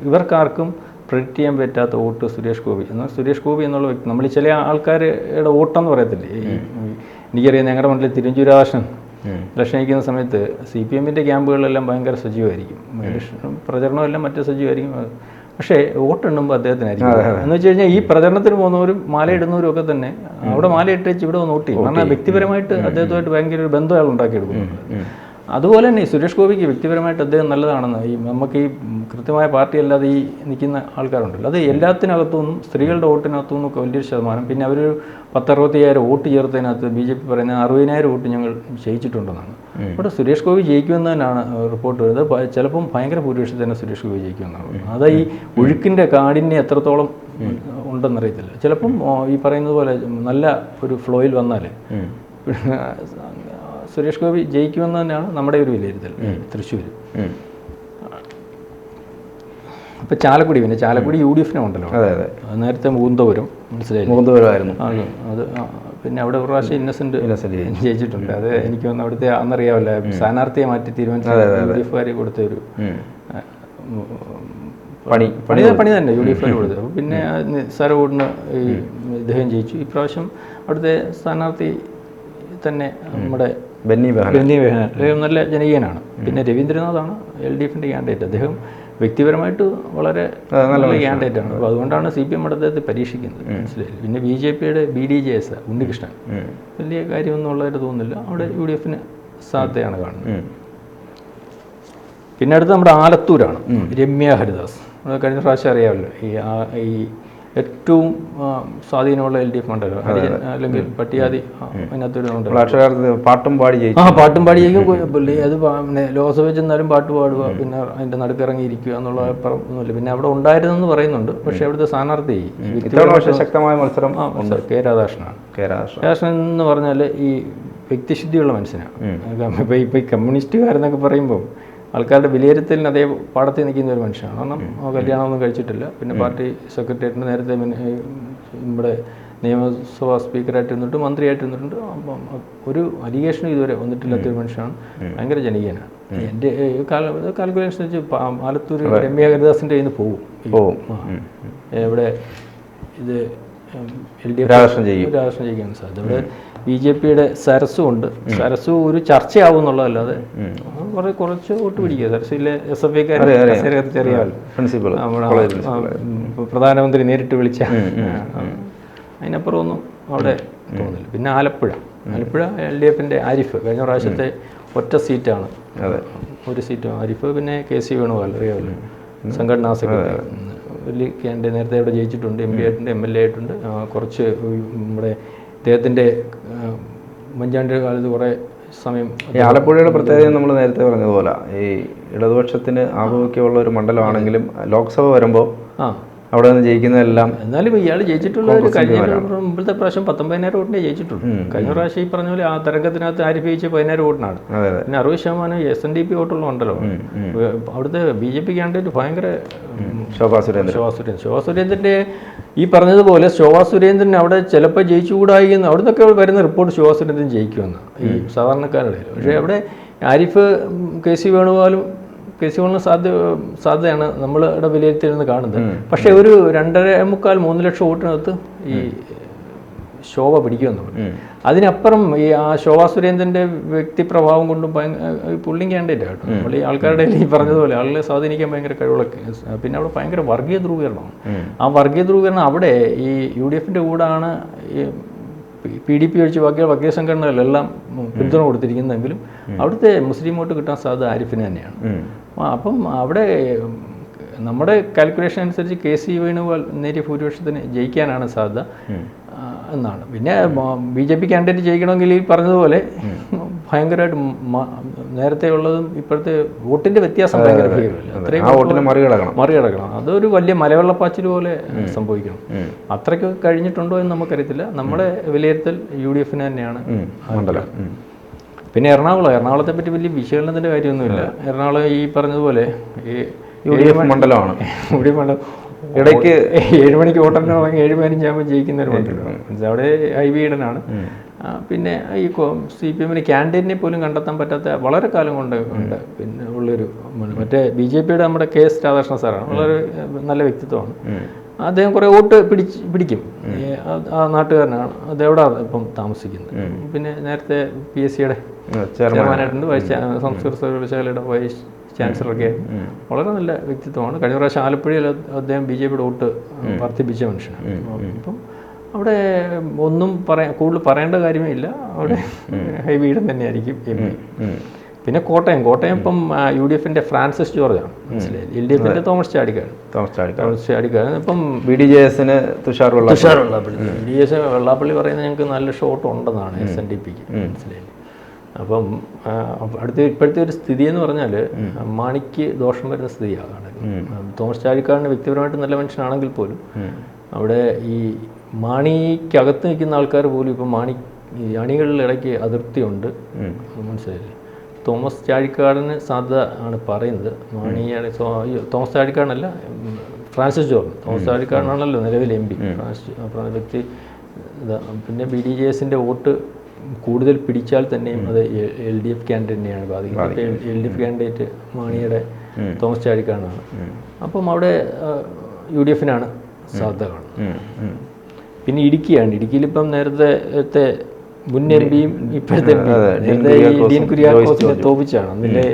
ഇവർക്കാർക്കും പ്രെഡിക്റ്റ് ചെയ്യാൻ പറ്റാത്ത വോട്ട് സുരേഷ് ഗോപി. എന്നാൽ സുരേഷ് ഗോപി എന്നുള്ള വ്യക്തി, നമ്മൾ ചില ആൾക്കാരുടെ വോട്ടെന്ന് പറയത്തില്ലേ, എനിക്കറിയാം ഞങ്ങളുടെ മണ്ഡലത്തിൽ തിരുവഞ്ചൂരാശൻ ഇലക്ഷൻ നയിക്കുന്ന സമയത്ത് CPM-ന്റെ ക്യാമ്പുകളിലെല്ലാം ഭയങ്കര സജീവമായിരിക്കും, പ്രചരണമെല്ലാം മറ്റു സജീവമായിരിക്കും. പക്ഷേ വോട്ടെണ്ണുമ്പോൾ അദ്ദേഹത്തിനായിരിക്കും. എന്ന് വെച്ച് കഴിഞ്ഞാൽ ഈ പ്രചരണത്തിന് പോകുന്നവരും മാലയിടുന്നവരും ഒക്കെ തന്നെ അവിടെ മാലയിട്ട് വെച്ച് ഇവിടെ വോട്ട് ചെയ്യും. കാരണം വ്യക്തിപരമായിട്ട് അദ്ദേഹത്തുമായിട്ട് ഭയങ്കര ഒരു ബന്ധം അയാൾ ഉണ്ടാക്കിയെടുക്കുന്നുണ്ട്. അതുപോലെ തന്നെ സുരേഷ് ഗോപിക്ക് വ്യക്തിപരമായിട്ട് അദ്ദേഹം നല്ലതാണെന്ന് നമുക്ക് ഈ കൃത്യമായ പാർട്ടി അല്ലാതെ ഈ നിൽക്കുന്ന ആൾക്കാരുണ്ടല്ലോ, അത് എല്ലാത്തിനകത്തുനിന്നും സ്ത്രീകളുടെ വോട്ടിനകത്തുനിന്നും ഒക്കെ വലിയൊരു ശതമാനം. പിന്നെ അവരൊരു 10-60,000 വോട്ട് ചേർത്തതിനകത്ത് BJP പറയുന്നത് 60,000 വോട്ട് ഞങ്ങൾ ജയിച്ചിട്ടുണ്ടെന്നാണ്. അവിടെ സുരേഷ് ഗോപി ജയിക്കുമെന്ന് തന്നെയാണ് റിപ്പോർട്ട് വരുന്നത്. ചിലപ്പം ഭയങ്കര ഭൂരിപക്ഷത്തിൽ തന്നെ സുരേഷ് ഗോപി ജയിക്കുമെന്നാണ്. അത് ഈ ഒഴുക്കിൻ്റെ കാഠിന്യം എത്രത്തോളം ഉണ്ടെന്നറിയത്തില്ല. ചിലപ്പം ഈ പറയുന്നത് പോലെ നല്ല ഒരു ഫ്ലോയിൽ വന്നാൽ സുരേഷ് ഗോപി ജയിക്കുമെന്ന് തന്നെയാണ് നമ്മുടെ ഒരു വിലയിരുത്തൽ തൃശ്ശൂർ. ഇപ്പം ചാലക്കുടി, പിന്നെ ചാലക്കുടി UDF-ന് ഉണ്ടല്ലോ, നേരത്തെ മൂന്തപുരം മനസ്സിലായിരുന്നു അത്. പിന്നെ അവിടെ ഒരു പ്രാവശ്യം ഇന്നസെന്റ് ജയിച്ചിട്ടുണ്ട്. അത് എനിക്ക് തോന്നുന്നു അവിടുത്തെ അന്നറിയാമല്ലോ, സ്ഥാനാർത്ഥിയെ മാറ്റി തീരുമാനിച്ച UDF-കാർ കൊടുത്ത ഒരു പണി തന്നെ UDF-കാർ കൊടുത്തത്. അപ്പോൾ പിന്നെ നിസ്സാര വോട്ടിന് ഈ ഇദ്ദേഹം ജയിച്ചു. ഇപ്രാവശ്യം അവിടുത്തെ സ്ഥാനാർത്ഥി തന്നെ നമ്മുടെ ബെന്നി ബെഹനാൻ നല്ല ജനകീയനാണ്. പിന്നെ രവീന്ദ്രനാഥാണ് LDF-ന്റെ കാൻഡിഡേറ്റ്. അദ്ദേഹം വ്യക്തിപരമായിട്ട് വളരെ നല്ല കാൻഡിഡേറ്റാണ്. അപ്പോൾ അതുകൊണ്ടാണ് CPM അദ്ദേഹത്തെ പരീക്ഷിക്കുന്നത്, മനസ്സിലായില്ല. പിന്നെ BJP-യുടെ BDJS ഉണ്ണികൃഷ്ണൻ വലിയ കാര്യമൊന്നും ഉള്ളതായിട്ട് തോന്നുന്നില്ല. അവിടെ UDF-ന് സാധ്യതയാണ് കാണുന്നത്. പിന്നെ അടുത്ത് നമ്മുടെ ആലത്തൂരാണ് രമ്യ ഹരിദാസ്. കഴിഞ്ഞ പ്രാവശ്യം അറിയാമല്ലോ, ഈ ഏറ്റവും സ്വാധീനമുള്ള LDF മണ്ഡലം അല്ലെങ്കിൽ പട്ടികാതി അതിനകത്തൊരു പാട്ടും പാടി ജയിക്കും. അത് ലോക്സഭയിൽ ചെന്നാലും പാട്ട് പാടുക, പിന്നെ അതിൻ്റെ നടുക്കിറങ്ങിയിരിക്കുക എന്നുള്ള ഒന്നുമില്ല. പിന്നെ അവിടെ ഉണ്ടായിരുന്നെന്ന് പറയുന്നുണ്ട്. പക്ഷേ അവിടുത്തെ സ്ഥാനാർത്ഥി ശക്തമായ മത്സരം കെ രാധാകൃഷ്ണനാണ്. രാധാകൃഷ്ണൻ എന്ന് പറഞ്ഞാൽ ഈ വ്യക്തിശുദ്ധിയുള്ള മനുഷ്യനാണ്. ഇപ്പോൾ ഈ കമ്മ്യൂണിസ്റ്റുകാരെന്നൊക്കെ പറയുമ്പോൾ ആൾക്കാരുടെ വിലയിരുത്തലിന് അതേ പാടത്തിൽ നിൽക്കുന്ന ഒരു മനുഷ്യനാണ്. കാരണം കല്യാണമൊന്നും കഴിച്ചിട്ടില്ല. പിന്നെ പാർട്ടി സെക്രട്ടേറിയറ്റിന് നേരത്തെ നമ്മുടെ നിയമസഭാ സ്പീക്കറായിട്ടിരുന്നിട്ട് മന്ത്രിയായിട്ടിരുന്നിട്ടുണ്ട്. ഒരു അലിഗേഷനും ഇതുവരെ വന്നിട്ടില്ലാത്തൊരു മനുഷ്യനാണ്. ഭയങ്കര ജനകീയനാണ്. എൻ്റെ കാൽക്കുലേഷൻ വെച്ച് ആലത്തൂർ രമ്യ ഹരിദാസിൻ്റെ കയ്യിൽ നിന്ന് പോകും. ഇവിടെ ഇത് LDF രാധാകൃഷ്ണൻ ജയിക്കാൻ സാധ്യത. ഇവിടെ BJP-യുടെ സരസും ഉണ്ട്. സരസു ഒരു ചർച്ചയാവും എന്നുള്ളതല്ലാതെ കുറച്ച് വോട്ട് പിടിക്കുക. സരസിലെ SFIക്കാർ ചെറിയാൽ പ്രിൻസിപ്പൽ പ്രധാനമന്ത്രി നേരിട്ട് വിളിച്ച അതിനപ്പുറം ഒന്നും അവിടെ തോന്നില്ല. പിന്നെ ആലപ്പുഴ LDF-ന്റെ ആരിഫ് കഴിഞ്ഞ പ്രാവശ്യത്തെ ഒറ്റ സീറ്റാണ്, ഒരു സീറ്റ് ആരിഫ്. പിന്നെ KC വേണുഗോപാൽ അറിയാമല്ലോ, സംഘടനാ സെക്രട്ടറി, വലിയ ക്യാൻഡിഡേറ്റ് നേരത്തെ അവിടെ ജയിച്ചിട്ടുണ്ട്. MP ആയിട്ടുണ്ട്, MLA ആയിട്ടുണ്ട്. കുറച്ച് നമ്മുടെ അദ്ദേഹത്തിൻ്റെ ഉമ്മൻചാണ്ടിയുടെ കാലത്ത് കുറേ സമയം ഈ ആലപ്പുഴയുടെ പ്രത്യേകത നമ്മൾ നേരത്തെ പറഞ്ഞതുപോലെ ഈ ഇടതുപക്ഷത്തിന് ആഭിമുഖ്യമുള്ള ഒരു മണ്ഡലമാണെങ്കിലും ലോക്സഭ വരുമ്പോൾ അവിടെ നിന്ന് ജയിക്കുന്നതെല്ലാം. എന്നാലും ഇയാൾ ജയിച്ചിട്ടുള്ള ഒരു കഴിഞ്ഞ മുമ്പത്തെ പ്രാവശ്യം 19,000 വോട്ടിനെ ജയിച്ചിട്ടുള്ളൂ. കഴിഞ്ഞ പ്രാവശ്യം ഈ പറഞ്ഞ പോലെ ആ തരംഗത്തിനകത്ത് ആരിഫ് ജയിച്ച 10,000 വോട്ടിനാണ്. പിന്നെ 60% SNDP വോട്ടുള്ള ഉണ്ടല്ലോ. അവിടുത്തെ BJP കാൻഡിഡേറ്റ് ഭയങ്കര ശോഭാ സുരേന്ദ്രൻ്റെ ഈ പറഞ്ഞതുപോലെ ശോഭാ സുരേന്ദ്രൻ അവിടെ ചിലപ്പോൾ ജയിച്ചുകൂടായി എന്ന് അവിടുന്നൊക്കെ വരുന്ന റിപ്പോർട്ട് ശോഭാ സുരേന്ദ്രൻ ജയിക്കുമെന്ന് ഈ സാധാരണക്കാരുടെ. പക്ഷേ അവിടെ ആരിഫ് KC വേണുഗോപാലും സാധ്യതയാണ് നമ്മളുടെ വിലയിരുത്തിയിരുന്ന് കാണുന്നത്. പക്ഷേ ഒരു 2.25-3 ലക്ഷം വോട്ടിനകത്ത് ഈ ശോഭ പിടിക്കുമെന്ന് പറഞ്ഞു. അതിനപ്പുറം ഈ ആ ശോഭാ സുരേന്ദ്രൻ്റെ വ്യക്തിപ്രഭാവം കൊണ്ടും പുള്ളിങ് ക്യാൻഡിഡേറ്റ് കേട്ടോ. നമ്മൾ ഈ ആൾക്കാരുടെ ഈ പറഞ്ഞതുപോലെ ആളുകളെ സ്വാധീനിക്കാൻ ഭയങ്കര കഴിവുകളൊക്കെ. പിന്നെ അവിടെ ഭയങ്കര വർഗീയ ധ്രുവീകരണമാണ്. ആ വർഗീയ ധ്രുവീകരണം അവിടെ ഈ UDFൻ്റെ കൂടാണ് ഈ PDP ഒഴിച്ച് ബാക്കിയുള്ള വർഗീയ സംഘടനകളെല്ലാം പിന്തുണ കൊടുത്തിരിക്കുന്നതെങ്കിലും അവിടുത്തെ മുസ്ലിം വോട്ട് കിട്ടാൻ സാധ്യത ആരിഫിന് തന്നെയാണ്. അപ്പം അവിടെ നമ്മുടെ കാൽക്കുലേഷൻ അനുസരിച്ച് KC വേണുഗോപാൽ നേരിയ ഭൂരിപക്ഷത്തിന് ജയിക്കാനാണ് സാധ്യത എന്നാണ്. പിന്നെ BJP കാൻഡിഡേറ്റ് ജയിക്കണമെങ്കിൽ ഈ പറഞ്ഞതുപോലെ ഭയങ്കരമായിട്ട് നേരത്തെ ഉള്ളതും ഇപ്പോഴത്തെ വോട്ടിന്റെ വ്യത്യാസം ഭയങ്കര അത്രയും മറികടക്കണം. അതൊരു വലിയ മലവെള്ളപ്പാച്ചിൽ പോലെ സംഭവിക്കണം. അത്രയ്ക്ക് കഴിഞ്ഞിട്ടുണ്ടോ എന്ന് നമുക്കറിയത്തില്ല. നമ്മുടെ വിലയിരുത്തൽ UDFന് തന്നെയാണ് മണ്ഡലം. പിന്നെ എറണാകുളത്തെ പറ്റി വലിയ വിശകലനത്തിന്റെ കാര്യമൊന്നുമില്ല. എറണാകുളം ഈ പറഞ്ഞതുപോലെ ഈ UDF മണ്ഡലമാണ്. ഇടയ്ക്ക് 7 മണിക്ക് വോട്ടെണ്ണ തുടങ്ങി 7:15 ജയിക്കുന്ന ഒരു മണ്ഡലമാണ്. അവിടെ IV ഈഡനാണ്. പിന്നെ ഈ CPM ക്യാൻഡിഡേറ്റിനെ പോലും കണ്ടെത്താൻ പറ്റാത്ത വളരെ കാലം കൊണ്ട് ഉണ്ട്. പിന്നെ ഉള്ളൊരു മറ്റേ BJPയുടെ നമ്മുടെ KS രാധാകൃഷ്ണൻ സാറാണ്. വളരെ നല്ല വ്യക്തിത്വമാണ്. അദ്ദേഹം കുറേ വോട്ട് പിടിക്കും. ആ നാട്ടുകാരനാണ്. അതെവിടെ ഇപ്പം താമസിക്കുന്നത്. പിന്നെ നേരത്തെ PSCയുടെ ചെയർമാനായിട്ടുണ്ട്. സംസ്കൃത സർവകലാശാലയുടെ വൈസ് ചാൻസലറൊക്കെ വളരെ നല്ല വ്യക്തിത്വമാണ്. കഴിഞ്ഞ പ്രാവശ്യം ആലപ്പുഴയിൽ അദ്ദേഹം BJPയുടെ വോട്ട് വർദ്ധിപ്പിച്ച മനുഷ്യനാണ്. അപ്പം അവിടെ ഒന്നും കൂടുതൽ പറയേണ്ട കാര്യമേ ഇല്ല. അവിടെ ഹൈബി ഈഡൻ തന്നെയായിരിക്കും MP. പിന്നെ കോട്ടയം ഇപ്പം UDFന്റെ ഫ്രാൻസിസ് ജോർജാണ്. മനസ്സിലായി. LDFന്റെ തോമസ് ചാടിക്കാരൻ. ഇപ്പം BDJSന് തുഷാർ വെള്ളാപ്പള്ളി. BDJS വെള്ളാപ്പള്ളി പറയുന്നത് ഞങ്ങൾക്ക് നല്ല ഷോട്ട് ഉണ്ടെന്നാണ് SNDPക്ക്. മനസ്സിലായി. അപ്പം ഇപ്പോഴത്തെ ഒരു സ്ഥിതി എന്ന് പറഞ്ഞാൽ മാണിക്ക് ദോഷം വരുന്ന സ്ഥിതിയാണ്. തോമസ് ചാഴിക്കാടിന് വ്യക്തിപരമായിട്ട് നല്ല മനുഷ്യനാണെങ്കിൽ പോലും അവിടെ ഈ മാണിക്കകത്ത് നിൽക്കുന്ന ആൾക്കാർ പോലും ഇപ്പം അണികളിൽ ഇടയ്ക്ക് അതിർത്തിയുണ്ട്. മനസ്സിലായില്ലേ. തോമസ് ചാഴിക്കാടിന് സാധ്യത ആണ് പറയുന്നത്. തോമസ് ചാഴിക്കാടനല്ല, ഫ്രാൻസിസ് ജോർജ്. തോമസ് ചാഴിക്കാടനാണല്ലോ നിലവിൽ MP. വ്യക്തി. പിന്നെ BDJSന്റെ വോട്ട് കൂടുതൽ പിടിച്ചാൽ തന്നെയും അത് LDF ക്യാൻഡിഡേറ്റിനെയാണ് ബാധിക്കുന്നത്. LDF ക്യാൻഡിഡേറ്റ് മാണിയുടെ തോമസ് ചാഴിക്കാടനാണ്. അപ്പം അവിടെ UDFനാണ് സാധ്യത കാണുന്നത്. പിന്നെ ഇടുക്കിയിലിപ്പം നേരത്തെ മുൻ MPയും ഇപ്പോഴത്തെ ഡീൻ കുര്യാക്കോസിനെ തോപ്പിച്ചാണ്. അതിൻ്റെ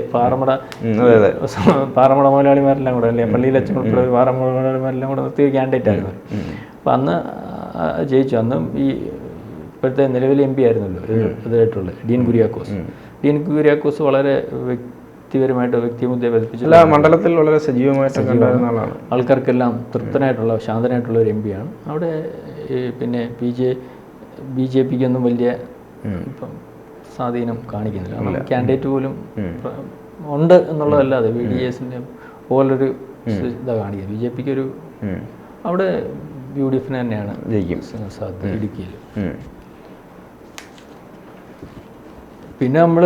പാറമട മുതലാളിമാരെല്ലാം കൂടെ അല്ലേ, പള്ളിയിൽ അച്ഛൻ ഉൾപ്പെടെ പാറമട മുതലാളിമാരെല്ലാം കൂടെ നിർത്തിയ ക്യാൻഡിഡേറ്റ് ആയിരുന്നു. അപ്പം അന്ന് ജയിച്ചു. അന്നും ഈ ഇപ്പോഴത്തെ നിലവിലെ MP ആയിരുന്നല്ലോ ഇതായിട്ടുള്ള ഡീൻ കുര്യാക്കോസ് വളരെ വ്യക്തിപരമായിട്ട് വ്യക്തിമുദ്ര പതിപ്പിച്ചു. മണ്ഡലത്തിൽ വളരെ സജീവമായിട്ട് ആൾക്കാർക്കെല്ലാം തൃപ്തനായിട്ടുള്ള ശാന്തനായിട്ടുള്ള ഒരു MP ആണ്. അവിടെ പിന്നെ BJPക്കൊന്നും വലിയ ഇപ്പം സ്വാധീനം കാണിക്കുന്നില്ല. ക്യാൻഡിഡേറ്റ് പോലും ഉണ്ട് എന്നുള്ളതല്ലാതെ BDJSന്റെ പോലൊരു ഇതാ കാണിക്കുക. BJPക്ക് ഒരു അവിടെ UDFന് തന്നെയാണ് ജയിക്കും സാധ്യത ഇടുക്കിയിൽ. പിന്നെ നമ്മൾ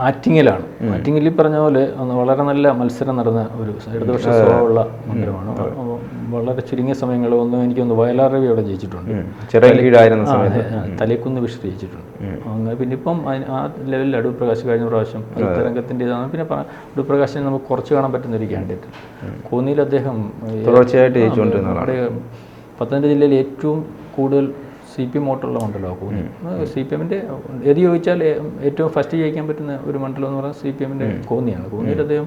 ആറ്റിങ്ങലാണ്. ആറ്റിങ്ങലിൽ പറഞ്ഞ പോലെ വളരെ നല്ല മത്സരം നടന്ന ഒരു ഇടതുപക്ഷ സ്വഭാവമുള്ള മണ്ഡലമാണ്. വളരെ ചുരുങ്ങിയ സമയങ്ങളിൽ എനിക്കൊന്ന് വയലാർ രവി അവിടെ ജയിച്ചിട്ടുണ്ട്. തലേക്കുന്ന് വിഷ് ജയിച്ചിട്ടുണ്ട്. അങ്ങനെ പിന്നെ ഇപ്പം ആ ലെവലിൽ അടൂർ പ്രകാശ് കഴിഞ്ഞ പ്രാവശ്യം തരംഗത്തിൻ്റെ ഇതാണ്. പിന്നെ അടൂർ പ്രകാശിനെ നമുക്ക് കുറച്ച് കാണാൻ പറ്റുന്ന ഒരു ക്യാൻഡിഡേറ്റ്. കോന്നിയിൽ അദ്ദേഹം നമ്മുടെ പത്തനംതിട്ട ജില്ലയിൽ ഏറ്റവും കൂടുതൽ CPM വോട്ടുള്ള മണ്ഡലമാണ് കോന്നി. CPMന്റെ ഏത് ചോദിച്ചാൽ ഏറ്റവും ഫസ്റ്റ് ജയിക്കാൻ പറ്റുന്ന ഒരു മണ്ഡലം എന്ന് പറഞ്ഞാൽ CPMന്റെ കോന്നിയാണ്. കോന്നിയിൽ അദ്ദേഹം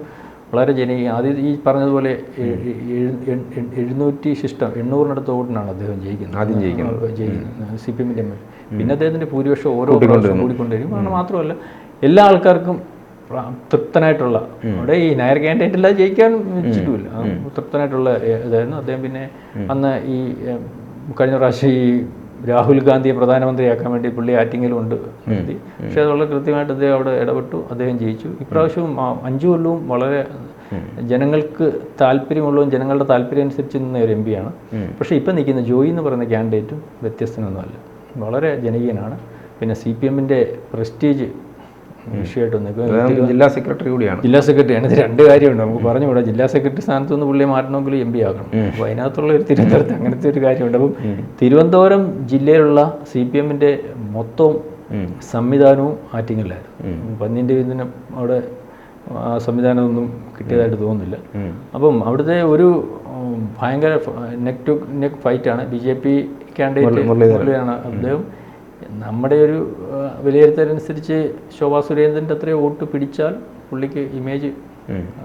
വളരെ ആദ്യം ഈ പറഞ്ഞതുപോലെ 800 വോട്ടിനാണ് അദ്ദേഹം ജയിക്കുന്നത് CPMന്റെ. പിന്നെ അദ്ദേഹത്തിന്റെ ഭൂരിപക്ഷം ഓരോ കൂടിക്കൊണ്ടിരിക്കും. കാരണം മാത്രമല്ല എല്ലാ ആൾക്കാർക്കും തൃപ്തനായിട്ടുള്ള അവിടെ ഈ നായർ ക്യാൻഡിഡേറ്റ് എല്ലാം ജയിക്കാൻ വെച്ചിട്ടുമില്ല. തൃപ്തനായിട്ടുള്ള ഇതായിരുന്നു അദ്ദേഹം. പിന്നെ അന്ന് ഈ കഴിഞ്ഞ പ്രാവശ്യം ഈ രാഹുൽ ഗാന്ധിയെ പ്രധാനമന്ത്രിയാക്കാൻ വേണ്ടി പുള്ളി ആറ്റിങ്ങലുണ്ട് നിർത്തി. പക്ഷേ അത് വളരെ കൃത്യമായിട്ട് അദ്ദേഹം അവിടെ ഇടപെട്ടു, അദ്ദേഹം ജയിച്ചു. ഇപ്രാവശ്യവും 5 കൊല്ലവും വളരെ ജനങ്ങൾക്ക് താല്പര്യമുള്ളതും ജനങ്ങളുടെ താല്പര്യം അനുസരിച്ച് നിന്ന ഒരു MP ആണ്. പക്ഷേ ഇപ്പം നിൽക്കുന്ന ജോയി എന്ന് പറയുന്ന ക്യാൻഡിഡേറ്റും വ്യത്യസ്തനൊന്നുമല്ല, വളരെ ജനകീയനാണ്. പിന്നെ CPM-ൻ്റെ പ്രസ്റ്റീജ് വിഷയമായിട്ടൊന്നും ജില്ലാ സെക്രട്ടറി കൂടിയാണ്. ജില്ലാ സെക്രട്ടറിയാണ്. ഇത് 2 കാര്യമുണ്ട് നമുക്ക് പറഞ്ഞുകൂടാ. ജില്ലാ സെക്രട്ടറി സ്ഥാനത്ത് നിന്ന് പുള്ളിയെ മാറ്റണമെങ്കിൽ MP ആകണം. അപ്പോൾ അതിനകത്തുള്ള ഒരു തിരുവനന്തപുരത്ത് അങ്ങനത്തെ ഒരു കാര്യമുണ്ട്. അപ്പം തിരുവനന്തപുരം ജില്ലയിലുള്ള CPM-ൻ്റെ മൊത്തം സംവിധാനവും ആറ്റിങ്ങലായിരുന്നു. പന്നിൻ്റെ ഇതിന് അവിടെ സംവിധാനമൊന്നും കിട്ടിയതായിട്ട് തോന്നുന്നില്ല. അപ്പം അവിടുത്തെ ഒരു ഭയങ്കര നെക്ക് ടു നെക്ക് ഫൈറ്റാണ്. BJP ക്യാൻഡിഡേറ്റ് മുരളിയാണ് അദ്ദേഹം. നമ്മുടെ ഒരു വിലയിരുത്തലനുസരിച്ച് ശോഭാ സുരേന്ദ്രൻ്റെ അത്രയും വോട്ട് പിടിച്ചാൽ പുള്ളിക്ക് ഇമേജ്,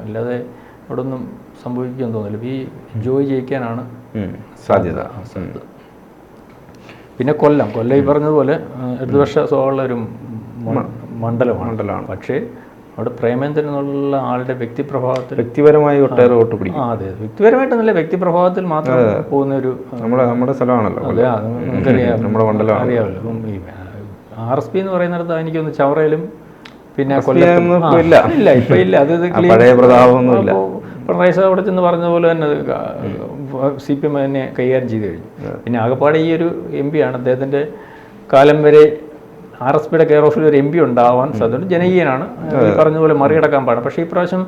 അല്ലാതെ അവിടെ ഒന്നും സംഭവിക്കുമെന്ന് തോന്നില്ല. ഈ ജോയി ജയിക്കാനാണ് സാധ്യത. പിന്നെ കൊല്ലം ഈ പറഞ്ഞതുപോലെ ഇടതുപക്ഷ സ്വഭാവമുള്ള ഒരു മണ്ഡലമാണ്. പക്ഷേ അവിടെ പ്രേമേന്ദ്രൻ എന്നുള്ള ആളുടെ വ്യക്തിപരമായി ഒട്ടേറെ വോട്ട് പിടിക്കും. അതെ, വ്യക്തിപരമായിട്ടൊന്നുമില്ല, വ്യക്തിപ്രഭാവത്തിൽ മാത്രം പോകുന്ന ഒരു നമ്മുടെ സ്ഥലമാണല്ലോ. അതെ, നിങ്ങൾക്കറിയാം, നമ്മുടെ മണ്ഡലം അറിയാമല്ലോ. അപ്പം ഈ RSP എന്ന് പറയുന്നിടത്ത് എനിക്കൊന്ന് ചവറയിലും പിന്നെ കൊല്ലത്തും ഇല്ല, ഇപ്പം ഇല്ല. അത് പിണറായി സാഹ് അവിടെ ചെന്ന് പറഞ്ഞ പോലെ തന്നെ CPM തന്നെ കൈകാര്യം ചെയ്ത് കഴിഞ്ഞു. പിന്നെ ആകെപ്പാടെ ഈ ഒരു MP ആണ്. അദ്ദേഹത്തിൻ്റെ കാലം വരെ RSPയുടെ കെയർ ഓഫിൽ ഒരു MP ഉണ്ടാവാൻ സാധ്യത. ജനകീയനാണ്, ഈ പറഞ്ഞതുപോലെ മറികടക്കാൻ പാടില്ല. പക്ഷേ ഈ പ്രാവശ്യം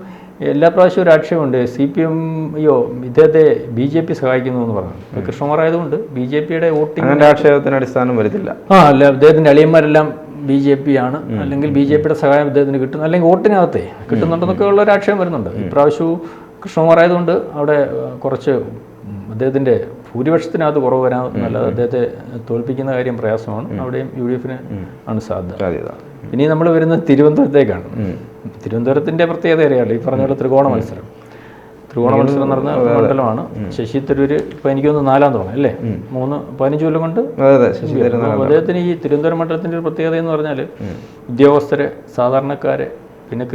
എല്ലാ പ്രാവശ്യവും ഒരു ആക്ഷേപമുണ്ട്, CPM ഇദ്ദേഹത്തെ BJP സഹായിക്കുന്നു എന്ന് പറഞ്ഞു. ഇപ്പോൾ കൃഷ്ണകുമാർ ആയതുകൊണ്ട് BJPയുടെ വോട്ടിംഗ് ആക്ഷേപത്തിന് അടിസ്ഥാനം വരുത്തില്ല. അല്ല, അദ്ദേഹത്തിൻ്റെ അളിയന്മാരെല്ലാം BJP ആണ്, അല്ലെങ്കിൽ BJPയുടെ സഹായം അദ്ദേഹത്തിന് കിട്ടുന്നു, അല്ലെങ്കിൽ വോട്ടിനകത്തെ കിട്ടുന്നുണ്ടെന്നൊക്കെ ഉള്ള ഒരു ആക്ഷേപം വരുന്നുണ്ട്. ഇപ്രാവശ്യവും കൃഷ്ണകുമാർ ആയതുകൊണ്ട് അവിടെ കുറച്ച് അദ്ദേഹത്തിൻ്റെ ഭൂരിപക്ഷത്തിനകത്ത് കുറവ് വരാമെന്നല്ലാതെ അദ്ദേഹത്തെ തോൽപ്പിക്കുന്ന കാര്യം പ്രയാസമാണ്. അവിടെയും UDF-ന് ആണ് സാധ്യത. ഇനി നമ്മൾ വരുന്നത് തിരുവനന്തപുരത്തേക്കാണ്. തിരുവനന്തപുരത്തിൻ്റെ പ്രത്യേകത അറിയാമല്ലോ, ഈ പറഞ്ഞ പോലെ ത്രികോണ മത്സരം നടന്ന മണ്ഡലമാണ്. ശശി തരൂർ ഇപ്പോൾ എനിക്കൊന്ന് 4ാം തവണ അല്ലേ, 15 കൊല്ലം കൊണ്ട് അദ്ദേഹത്തിന് ഈ തിരുവനന്തപുരം മണ്ഡലത്തിൻ്റെ ഒരു പ്രത്യേകത എന്ന് പറഞ്ഞാൽ ഉദ്യോഗസ്ഥരെ, സാധാരണക്കാരെ, പിന്നെ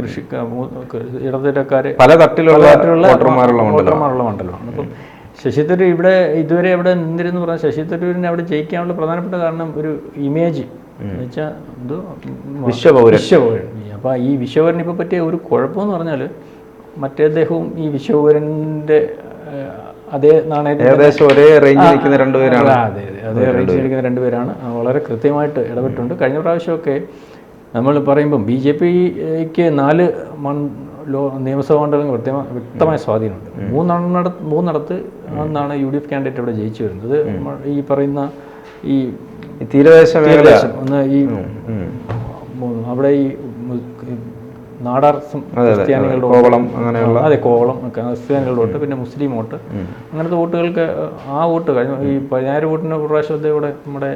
ഇടത്തരക്കാരെ, പല തട്ടിലുള്ള വോട്ടർമാരുള്ള മണ്ഡലമാണ്. അപ്പം ശശി തരൂർ ഇതുവരെ എവിടെ നിന്നിരുന്നു പറഞ്ഞാൽ ശശി തരൂരിനെ അവിടെ ജയിക്കാനുള്ള പ്രധാനപ്പെട്ട കാരണം ഒരു ഇമേജ് എന്ന് വെച്ചാൽ വിശ്വപൗരൻ. അപ്പോൾ ഈ വിശ്വപൗരൻ ഇപ്പോൾ പറ്റിയ ഒരു കുഴപ്പമെന്ന് പറഞ്ഞാൽ അദ്ദേഹവും ഈ വിശ്വപൗരൻ്റെ അതേ നാണയത്തിൽ ഏകദേശം ഒരേ റേഞ്ചിൽ നിൽക്കുന്ന 2 പേരാണ്. അതേ റേഞ്ചിൽ നിൽക്കുന്ന 2 പേരാണ്. വളരെ കൃത്യമായിട്ട് ഇടപെട്ടുണ്ട്. കഴിഞ്ഞ പ്രാവശ്യമൊക്കെ നമ്മൾ പറയുമ്പം BJPക്ക് 4 നിയമസഭാ മണ്ഡലങ്ങൾ വ്യക്തമായ സ്വാധീനമുണ്ട്. 3 എന്നാണ് UDF ക്യാൻഡിഡേറ്റ് അവിടെ ജയിച്ചു വരുന്നത്. ഈ പറയുന്ന ഈ തീരദേശം ഒന്ന് ഈ അവിടെ ഈ നാടാർ ക്രിസ്ത്യാനികളുടെ കോവളം ക്രിസ്ത്യാനികളുടെ വോട്ട്, പിന്നെ മുസ്ലിം വോട്ട്, അങ്ങനത്തെ വോട്ടുകൾക്ക് ആ വോട്ട് കഴിഞ്ഞ ഈ 10,000 വോട്ടിന് പ്രാവശ്യത്തെ ഇവിടെ നമ്മുടെ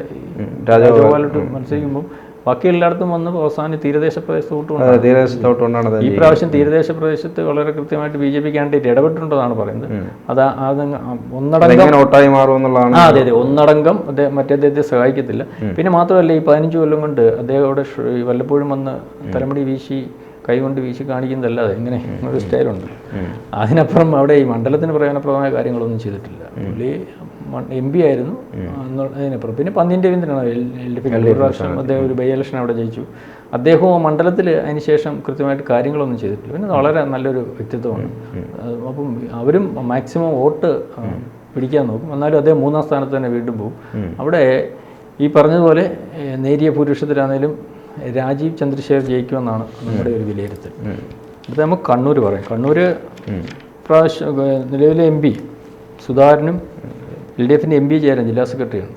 രാജഗോപാലോട്ട് മത്സരിക്കുമ്പോൾ ബാക്കി എല്ലായിടത്തും വന്ന് അവസാനം തീരദേശ പ്രദേശത്തോട്ടുകൊണ്ടാണ്. ഈ പ്രാവശ്യം തീരദേശ പ്രദേശത്ത് വളരെ കൃത്യമായിട്ട് BJP ക്യാൻഡിഡേറ്റ് ഇടപെട്ടിട്ടുണ്ടെന്നാണ് പറയുന്നത്. അത് ഒന്നടങ്കം മറ്റേദ്ദേഹത്തെ സഹായിക്കത്തില്ല. പിന്നെ മാത്രമല്ല ഈ 15 കൊല്ലം കൊണ്ട് അദ്ദേഹം അവിടെ വല്ലപ്പോഴും വന്ന് തലമുടി വീശി കൈകൊണ്ട് വീശി കാണിക്കുന്നതല്ലാതെ ഇങ്ങനെ ഒരു സ്റ്റൈലുണ്ട്. അതിനപ്പുറം അവിടെ ഈ മണ്ഡലത്തിന് പ്രയോജനപ്രദമായ കാര്യങ്ങളൊന്നും ചെയ്തിട്ടില്ല. പുള്ളി MP ആയിരുന്നു അതിനപ്പുറം. പിന്നെ പന്നിൻ്റെ രവീന്ദ്രനാണ് ഒരു പ്രാവശ്യം അദ്ദേഹം ഒരു ബൈ ഇലക്ഷൻ അവിടെ ജയിച്ചു. അദ്ദേഹവും മണ്ഡലത്തിൽ അതിന് ശേഷം കൃത്യമായിട്ട് കാര്യങ്ങളൊന്നും ചെയ്തിട്ടില്ല. പിന്നെ വളരെ നല്ലൊരു വ്യക്തിത്വമാണ്. അപ്പം അവരും മാക്സിമം വോട്ട് പിടിക്കാൻ നോക്കും. എന്നാലും അദ്ദേഹം 3ാം സ്ഥാനത്ത് തന്നെ വീണ്ടും പോകും. അവിടെ ഈ പറഞ്ഞതുപോലെ നേരിയ ഭൂരിപക്ഷത്തിലാണെങ്കിലും രാജീവ് ചന്ദ്രശേഖർ ജയിക്കുമെന്നാണ് നമ്മുടെ ഒരു വിലയിരുത്തൽ. അടുത്ത നമുക്ക് കണ്ണൂർ പറയാം. കണ്ണൂർ പ്രാവശ്യം നിലവിലെ MP സുധാകരനും LDF-ന്റെ MP ചേരാൻ ജില്ലാ സെക്രട്ടറിയാണ്.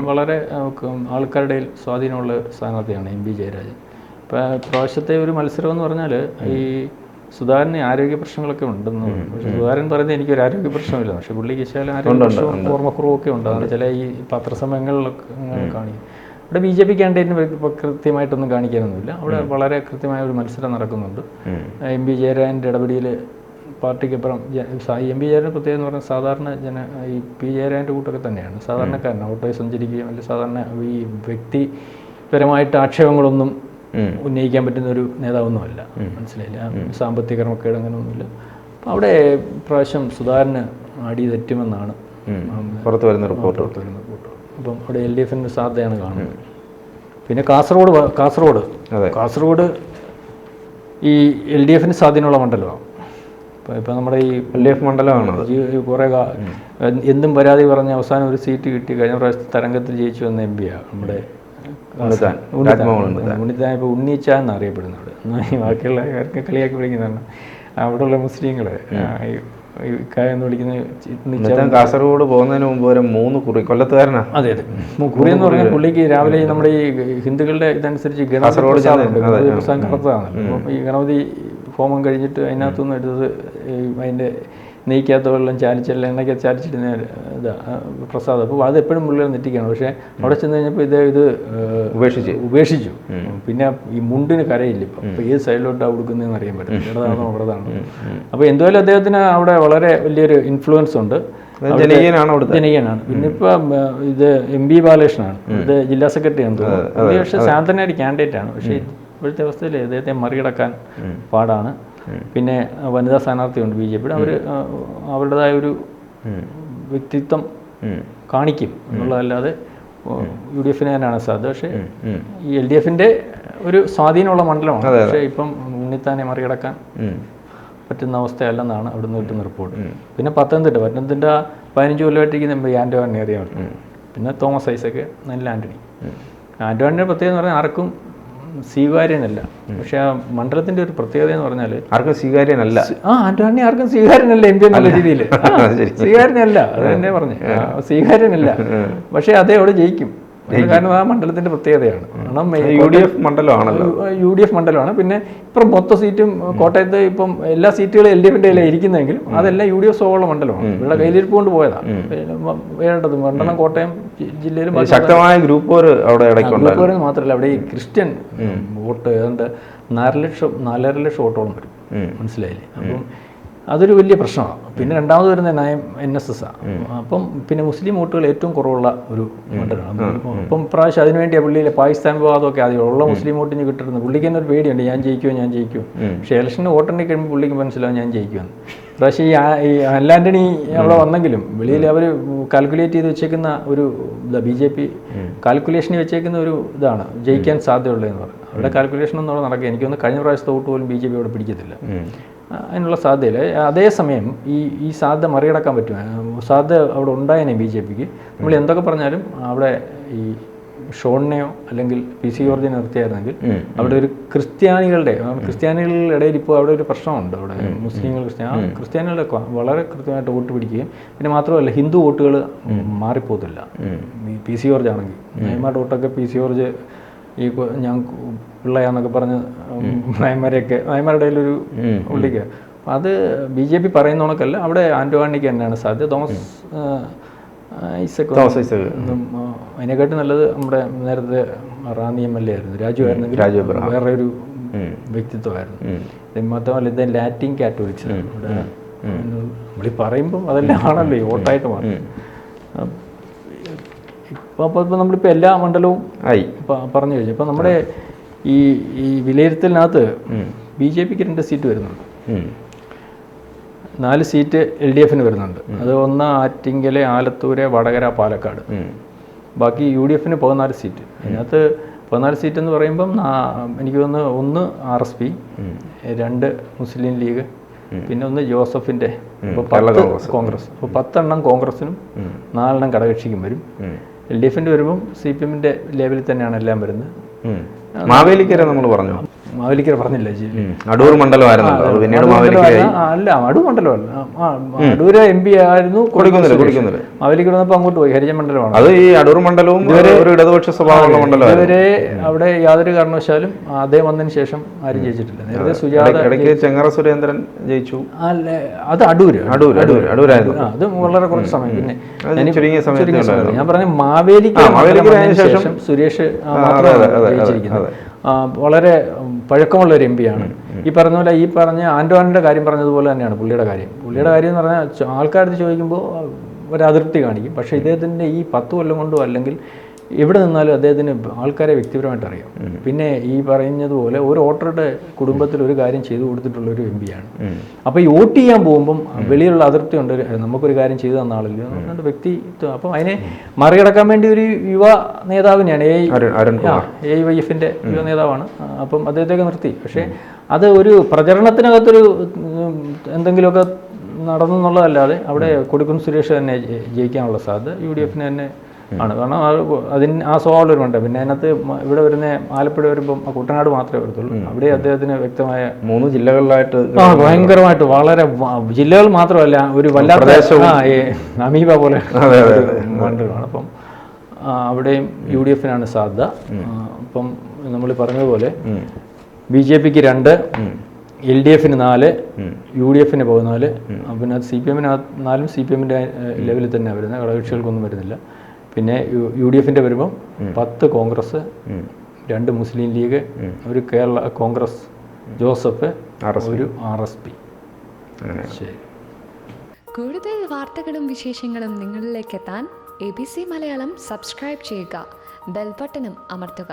വളരെ ആൾക്കാരുടെ സ്വാധീനമുള്ള സ്ഥാനാർത്ഥിയാണ് MP ജയരാജൻ. ഇപ്പം പ്രാവശ്യത്തെ ഒരു മത്സരം എന്ന് പറഞ്ഞാൽ ഈ സുധാകരന് ആരോഗ്യ പ്രശ്നങ്ങളൊക്കെ ഉണ്ടെന്ന്. പക്ഷേ സുധാകരൻ പറയുന്നത് എനിക്കൊരു ആരോഗ്യ പ്രശ്നമില്ല, പക്ഷേ പുള്ളിക്ക് ചില ആരോഗ്യ പ്രശ്നവും ഓർമ്മക്കുറവൊക്കെ ഉണ്ട്. അതാണ് ചില ഈ പത്രസമയങ്ങളിലൊക്കെ കാണിക്കും. ഇവിടെ BJP ക്യാൻഡിഡേറ്റിന് കൃത്യമായിട്ടൊന്നും കാണിക്കാനൊന്നുമില്ല. അവിടെ വളരെ കൃത്യമായ ഒരു മത്സരം നടക്കുന്നുണ്ട്. MP ജയരാജൻ്റെ ഇടപെടിയിൽ പാർട്ടിക്കപ്പുറം MP ജയരാജൻ്റെ പ്രത്യേകത എന്ന് പറഞ്ഞാൽ സാധാരണ ഈ P ജയരാജൻ്റെ കൂട്ടൊക്കെ തന്നെയാണ്. സാധാരണക്കാരനാണ്, ഔട്ടായി സഞ്ചരിക്കുകയും അല്ലെങ്കിൽ സാധാരണ ഈ വ്യക്തിപരമായിട്ട് ആക്ഷേപങ്ങളൊന്നും ഉന്നയിക്കാൻ പറ്റുന്ന ഒരു നേതാവൊന്നുമല്ല. മനസ്സിലായില്ല, സാമ്പത്തിക ക്രമക്കേട് അങ്ങനെയൊന്നുമില്ല. അപ്പോൾ അവിടെ പ്രാവശ്യം സുധാകരന് അടി തെറ്റുമെന്നാണ് പുറത്ത് വരുന്ന റിപ്പോർട്ട്. അപ്പം അവിടെ LDFിൻ്റെ സാധ്യതയാണ് കാണുന്നത്. പിന്നെ കാസർഗോഡ് ഈ LDFിന് സ്വാധീനമുള്ള മണ്ഡലമാണ്. ഇപ്പം നമ്മുടെ ഈ LDF മണ്ഡലമാണ്. കുറേ എന്തും പരാതി പറഞ്ഞ് അവസാനം ഒരു സീറ്റ് കിട്ടി. കഴിഞ്ഞ പ്രാവശ്യത്തെ തരംഗത്തിൽ ജയിച്ചു വന്ന MP ആണ് നമ്മുടെ ഉണ്ണിത്താൻ. ഇപ്പോൾ ഉണ്ണീച്ച എന്നറിയപ്പെടുന്നത് അവിടെ. ബാക്കിയുള്ള കളിയാക്കി വിളിക്കുന്നതാണ് അവിടെയുള്ള മുസ്ലിങ്ങൾ എന്ന് വിളിക്കുന്ന. കാസർഗോഡ് പോകുന്നതിന് മുമ്പ് ഒരു 3 കുറി കൊല്ലത്തുകാരനാണ്. അതെ അതെ, കുറി എന്ന് പറഞ്ഞാൽ പുള്ളിക്ക് രാവിലെ നമ്മുടെ ഈ ഹിന്ദുക്കളുടെ ഇതനുസരിച്ച് ഗണപതി പ്രസാദം കറുത്തതാണ്. അപ്പം ഈ ഗണപതി ഹോമം കഴിഞ്ഞിട്ട് അതിനകത്തുനിന്ന് എടുത്തത് അതിൻ്റെ നെയ്ക്കകത്ത് വെള്ളം ചാലിച്ചെല്ലാം എണ്ണയ്ക്കകത്ത് ചാലിച്ചിടുന്ന ഇതാ പ്രസാദം. അപ്പോൾ അത് എപ്പോഴും പുള്ളികൾ നെറ്റിക്കാണ്. പക്ഷേ അവിടെ ചെന്ന് കഴിഞ്ഞപ്പോൾ ഇത് ഉപേക്ഷിച്ചു. പിന്നെ ഈ മുണ്ടിന് കരയില്ല ഇപ്പം. അപ്പോൾ ഏത് സൈഡിലോട്ടാണ് കൊടുക്കുന്നതെന്ന് അറിയാൻ പറ്റും, ഇടതാണോ അവിടതാണോ. അപ്പോൾ എന്തുമായാലും അദ്ദേഹത്തിന് അവിടെ വളരെ വലിയൊരു ഇൻഫ്ലുവൻസ് ഉണ്ട്. ജനകീയനാണ്. പിന്നെ ഇപ്പം ഇത് MP ബാലകൃഷ്ണനാണ്, ഇത് ജില്ലാ സെക്രട്ടറി ആണെന്ന് തോന്നുന്നു. പക്ഷേ ശാന്തനായ കാൻഡിഡേറ്റ് ആണ്. പക്ഷേ ഇപ്പോഴത്തെ അവസ്ഥയിൽ അദ്ദേഹത്തെ മറികടക്കാൻ പാടാണ്. പിന്നെ വനിതാ സ്ഥാനാർത്ഥിയുണ്ട് BJP. അവർ അവരുടേതായ ഒരു വ്യക്തിത്വം കാണിക്കും എന്നുള്ളതല്ലാതെ UDFന് തന്നെയാണ് സാധ്യത. പക്ഷേ ഈ LDFിൻ്റെ ഒരു സ്വാധീനമുള്ള മണ്ഡലമാണ്. പക്ഷേ ഇപ്പം ഉണ്ണിത്താനെ മറികടക്കാൻ പറ്റുന്ന അവസ്ഥയല്ലെന്നാണ് അവിടുന്ന് കിട്ടുന്ന റിപ്പോർട്ട്. പിന്നെ പത്തനംതിട്ട 15 കൊല്ലമായിട്ടിരിക്കുന്ന MP ആൻ്റോണിനെ അറിയാൻ. പിന്നെ തോമസ് ഐസക്, നെല്ല ആൻ്റോണിയുടെ പ്രത്യേകത എന്ന് പറഞ്ഞാൽ ആർക്കും സ്വീകാര്യനല്ല. പക്ഷെ ആ മണ്ഡലത്തിന്റെ ഒരു പ്രത്യേകത എന്ന് പറഞ്ഞാൽ ആർക്കും സ്വീകാര്യനല്ല. ആന്റോണി ആർക്കും സ്വീകാര്യനല്ല MP എന്നുള്ള രീതിയിൽ. സ്വീകാര്യനല്ല, അത് തന്നെ പറഞ്ഞു, സ്വീകാര്യനല്ല. പക്ഷെ അതേ അവിടെ ജയിക്കും. കാരണം ആ മണ്ഡലത്തിന്റെ പ്രത്യേകതയാണ്. കാരണം UDF മണ്ഡലമാണല്ലോ. UDF മണ്ഡലമാണ്. പിന്നെ ഇപ്പം മൊത്തം സീറ്റും കോട്ടയത്ത് ഇപ്പം എല്ലാ സീറ്റുകളും LDFിൻ്റെ കയ്യിലാണ് ഇരിക്കുന്നെങ്കിലും അതെല്ലാം UDF സ്വഭാവമുള്ള മണ്ഡലമാണ്. ഇവിടെ കയ്യിലിരിപ്പ് കൊണ്ട് പോയതാണ് വേണ്ടത്. മണ്ഡലം കോട്ടയം ജില്ലയിലും ശക്തമായ ഗ്രൂപ്പ് ഗ്രൂപ്പ് മാത്രമല്ല, അവിടെ ഈ ക്രിസ്ത്യൻ വോട്ട് ഏതാണ്ട് 4.5 ലക്ഷം വോട്ടോളം വരും. മനസ്സിലായില്ലേ? അപ്പം അതൊരു വലിയ പ്രശ്നമാണ്. പിന്നെ രണ്ടാമത് വരുന്ന നയം NSS ആണ്. അപ്പം പിന്നെ മുസ്ലിം വോട്ടുകൾ ഏറ്റവും കുറവുള്ള ഒരു മണ്ഡലമാണ്. അപ്പം പ്രാവശ്യം അതിനുവേണ്ടി പുള്ളിയിലെ പാകിസ്ഥാൻ വിവാദമൊക്കെ ആദ്യം ഉള്ള മുസ്ലിം വോട്ടിന് കിട്ടുന്നത്. പുള്ളിക്ക് തന്നെ ഒരു പേടിയുണ്ട്, ഞാൻ ജയിക്കും. പക്ഷേ ഇലക്ഷന് വോട്ടെണ്ണി കഴിയുമ്പോൾ പുള്ളിക്ക് മനസ്സിലാവും ഞാൻ ജയിക്കുമെന്ന്. പ്രാവശ്യം ഈ അല്ലാന്റണി അവിടെ വന്നെങ്കിലും വെളിയിൽ അവർ കാൽക്കുലേറ്റ് ചെയ്ത് വെച്ചേക്കുന്ന ഒരു BJP കാൽക്കുലേഷനിൽ വെച്ചേക്കുന്ന ഒരു ഇതാണ് ജയിക്കാൻ സാധ്യതയുള്ളതെന്ന് പറഞ്ഞു. അവിടെ കാൽക്കുലേഷൻ ഒന്നും അവിടെ നടക്കുക. എനിക്കൊന്ന് കഴിഞ്ഞ പ്രാവശ്യത്തെ വോട്ട് പോലും BJP അവിടെ പിടിക്കത്തില്ല. അതിനുള്ള സാധ്യതയില്ല. അതേസമയം ഈ സാധ്യത മറികടക്കാൻ പറ്റും. സാധ്യത അവിടെ ഉണ്ടായേനെ BJPക്ക്. നമ്മൾ എന്തൊക്കെ പറഞ്ഞാലും അവിടെ ഈ ഷോണിനെയോ അല്ലെങ്കിൽ PC ജോർജിനെ നിർത്തിയായിരുന്നെങ്കിൽ അവിടെ ഒരു ക്രിസ്ത്യാനികളുടെ ഇടയിൽ ഇപ്പോൾ അവിടെ ഒരു പ്രശ്നമുണ്ട്. അവിടെ മുസ്ലിങ്ങൾ ക്രിസ്ത്യാനികളുടെ വളരെ കൃത്യമായിട്ട് വോട്ട് പിടിക്കുകയും പിന്നെ മാത്രമല്ല ഹിന്ദു വോട്ടുകൾ മാറിപ്പോകത്തില്ല. PC ജോർജ് ആണെങ്കിൽ നയന്മാരുടെ വോട്ടൊക്കെ PC ജോർജ് ഈ ഞാൻ പിള്ളയാന്നൊക്കെ പറഞ്ഞ് നയന്മാരുടെ ഒരു പുള്ളിക്ക് അത് BJP പറയുന്ന കണക്കല്ല. അവിടെ ആന്റോണിക്ക് തന്നെയാണ് സാധ്യത. തോമസ് ഐസക് അതിനെക്കാട്ടും നല്ലത് നമ്മുടെ നേരത്തെ റാന്നി MLA ആയിരുന്നു, രാജു ആയിരുന്നെങ്കിൽ വേറെ ഒരു വ്യക്തിത്വമായിരുന്നു. മാത്രമല്ല ഇത് ലാറ്റിൻ കാത്തോലിക്സ് ഇവിടെ നമ്മൾ പറയുമ്പം അതെല്ലാം ആണല്ലോ ഈ വോട്ടായിട്ട് മാറും. അപ്പോൾ നമ്മളിപ്പോൾ എല്ലാ മണ്ഡലവും പറഞ്ഞു കഴിഞ്ഞു. ഇപ്പം നമ്മുടെ ഈ വിലയിരുത്തലിനകത്ത് BJPക്ക് 2 സീറ്റ് വരുന്നുണ്ട്. 4 സീറ്റ് LDFന് വരുന്നുണ്ട്. അത് ഒന്ന് ആറ്റിങ്ങൽ, ആലത്തൂർ, വടകര, പാലക്കാട്. ബാക്കി UDFന് 14 സീറ്റ്. അതിനകത്ത് 14 സീറ്റ് എന്ന് പറയുമ്പം എനിക്ക് തോന്നുന്നു 1 RSP, 2 മുസ്ലിം ലീഗ്, പിന്നെ 1 ജോസഫിൻ്റെ, കോൺഗ്രസ്. അപ്പോൾ 10 എണ്ണം കോൺഗ്രസിനും 4 എണ്ണം ഘടകകക്ഷിക്കും വരും. LDFിൻ്റെ വരുമ്പം CPMൻ്റെ ലെവലിൽ തന്നെയാണ് എല്ലാം വരുന്നത്. മാവേലിക്കര നമ്മൾ പറഞ്ഞു, മാവേലിക്കര പറഞ്ഞില്ല, അടൂർ മണ്ഡലമായിരുന്നു. അല്ല, അടൂർ മണ്ഡലമല്ല, അടൂര് MP ആയിരുന്നു. മാവേലിക്കര വന്നപ്പോൾ അങ്ങോട്ട് പോയി, ഹരിജൻ മണ്ഡലമാണ്. അത് ഈ അടൂർ മണ്ഡലവും ഇടതുപക്ഷ സ്വഭാവമുള്ള മണ്ഡലം. ഇതുവരെ അവിടെ യാതൊരു കാരണവശാലും അദ്ദേഹം വന്നതിന് ശേഷം ആരും ജയിച്ചിട്ടില്ല. നേരത്തെ സുജാത, ചെങ്ങറ സുരേന്ദ്രൻ ജയിച്ചു. അല്ല, അത് അടൂരായിരുന്നു. അത് വളരെ കുറച്ച് സമയം. പിന്നെ ഞാൻ പറഞ്ഞ മാവേലിക്കര ശേഷം സുരേഷ് ജയിച്ചിരിക്കുന്നത്. വളരെ പഴക്കമുള്ള ഒരു MP ആണ്. ഈ പറഞ്ഞ പോലെ ഈ പറഞ്ഞ ആന്റോണിയുടെ കാര്യം പറഞ്ഞതുപോലെ തന്നെയാണ് പുള്ളിയുടെ കാര്യം എന്ന് പറഞ്ഞാൽ ആൾക്കാരടുത്ത് ചോദിക്കുമ്പോൾ ഒരു അതൃപ്തി കാണിക്കും. പക്ഷേ ഇദ്ദേഹത്തിൻ്റെ ഈ 10 കൊല്ലം കൊണ്ടോ അല്ലെങ്കിൽ എവിടെ നിന്നാലും അദ്ദേഹത്തിന് ആൾക്കാരെ വ്യക്തിപരമായിട്ട് അറിയാം. പിന്നെ ഈ പറഞ്ഞതുപോലെ ഒരു വോട്ടറുടെ കുടുംബത്തിൽ ഒരു കാര്യം ചെയ്തു കൊടുത്തിട്ടുള്ള ഒരു എം പിയാണ്. അപ്പോൾ ഈ വോട്ട് ചെയ്യാൻ പോകുമ്പം വെളിയിലുള്ള അതിർത്തി ഉണ്ട്, നമുക്കൊരു കാര്യം ചെയ്തു തന്ന ആളില്ല, അതുകൊണ്ട് വ്യക്തിത്വം. അപ്പം അതിനെ മറികടക്കാൻ വേണ്ടി ഒരു യുവ നേതാവിനെയാണ് AIYF-ന്റെ യുവ നേതാവാണ്. അപ്പം അദ്ദേഹത്തെയൊക്കെ നിർത്തി. പക്ഷേ അത് ഒരു പ്രചരണത്തിനകത്തൊരു എന്തെങ്കിലുമൊക്കെ നടന്നു എന്നുള്ളതല്ലാതെ അവിടെ കൊടിക്കുന്നിൽ സുരേഷ് തന്നെ ജയിക്കാനുള്ള സാധ്യത UDF-ന് തന്നെ ആണ്. കാരണം ആ സ്വഭാവമുള്ളൊരു മണ്ഡലം. പിന്നെ അതിനകത്ത് ഇവിടെ വരുന്ന ആലപ്പുഴ വരുമ്പം കുട്ടനാട് മാത്രമേ വരത്തുള്ളൂ. അവിടെ അദ്ദേഹത്തിന് വ്യക്തമായ 3 ജില്ലകളിലായിട്ട് ഭയങ്കരമായിട്ട് വളരെ ജില്ലകൾ മാത്രമല്ല, ഒരു വല്ലാത്ത അമീബ പോലെ മണ്ഡലമാണ്. അപ്പം അവിടെയും UDF-നാണ് സാധ്യത. അപ്പം നമ്മൾ പറഞ്ഞതുപോലെ BJP-ക്ക് 2, LDF-ന് 4, UDF-ന് 14, പിന്നെ CPM-ന് 4, CPM-ൻ്റെ ലെവലിൽ തന്നെ വരുന്നത്, ഘടകകക്ഷികൾക്കൊന്നും വരുന്നില്ല. പിന്നെ UDF-ൻ്റെ വരുമ്പം 10 കോൺഗ്രസ്, 2 മുസ്ലിം ലീഗ്, ഒരു കേരള കോൺഗ്രസ് ജോസഫ്, ഒരു RSP. ശരി. കൂടുതൽ വാർത്തകളും വിശേഷങ്ങളും നിങ്ങളിലേക്ക് എത്താൻ ABC മലയാളം സബ്സ്ക്രൈബ് ചെയ്യുക, ബെൽ ബട്ടണും അമർത്തുക.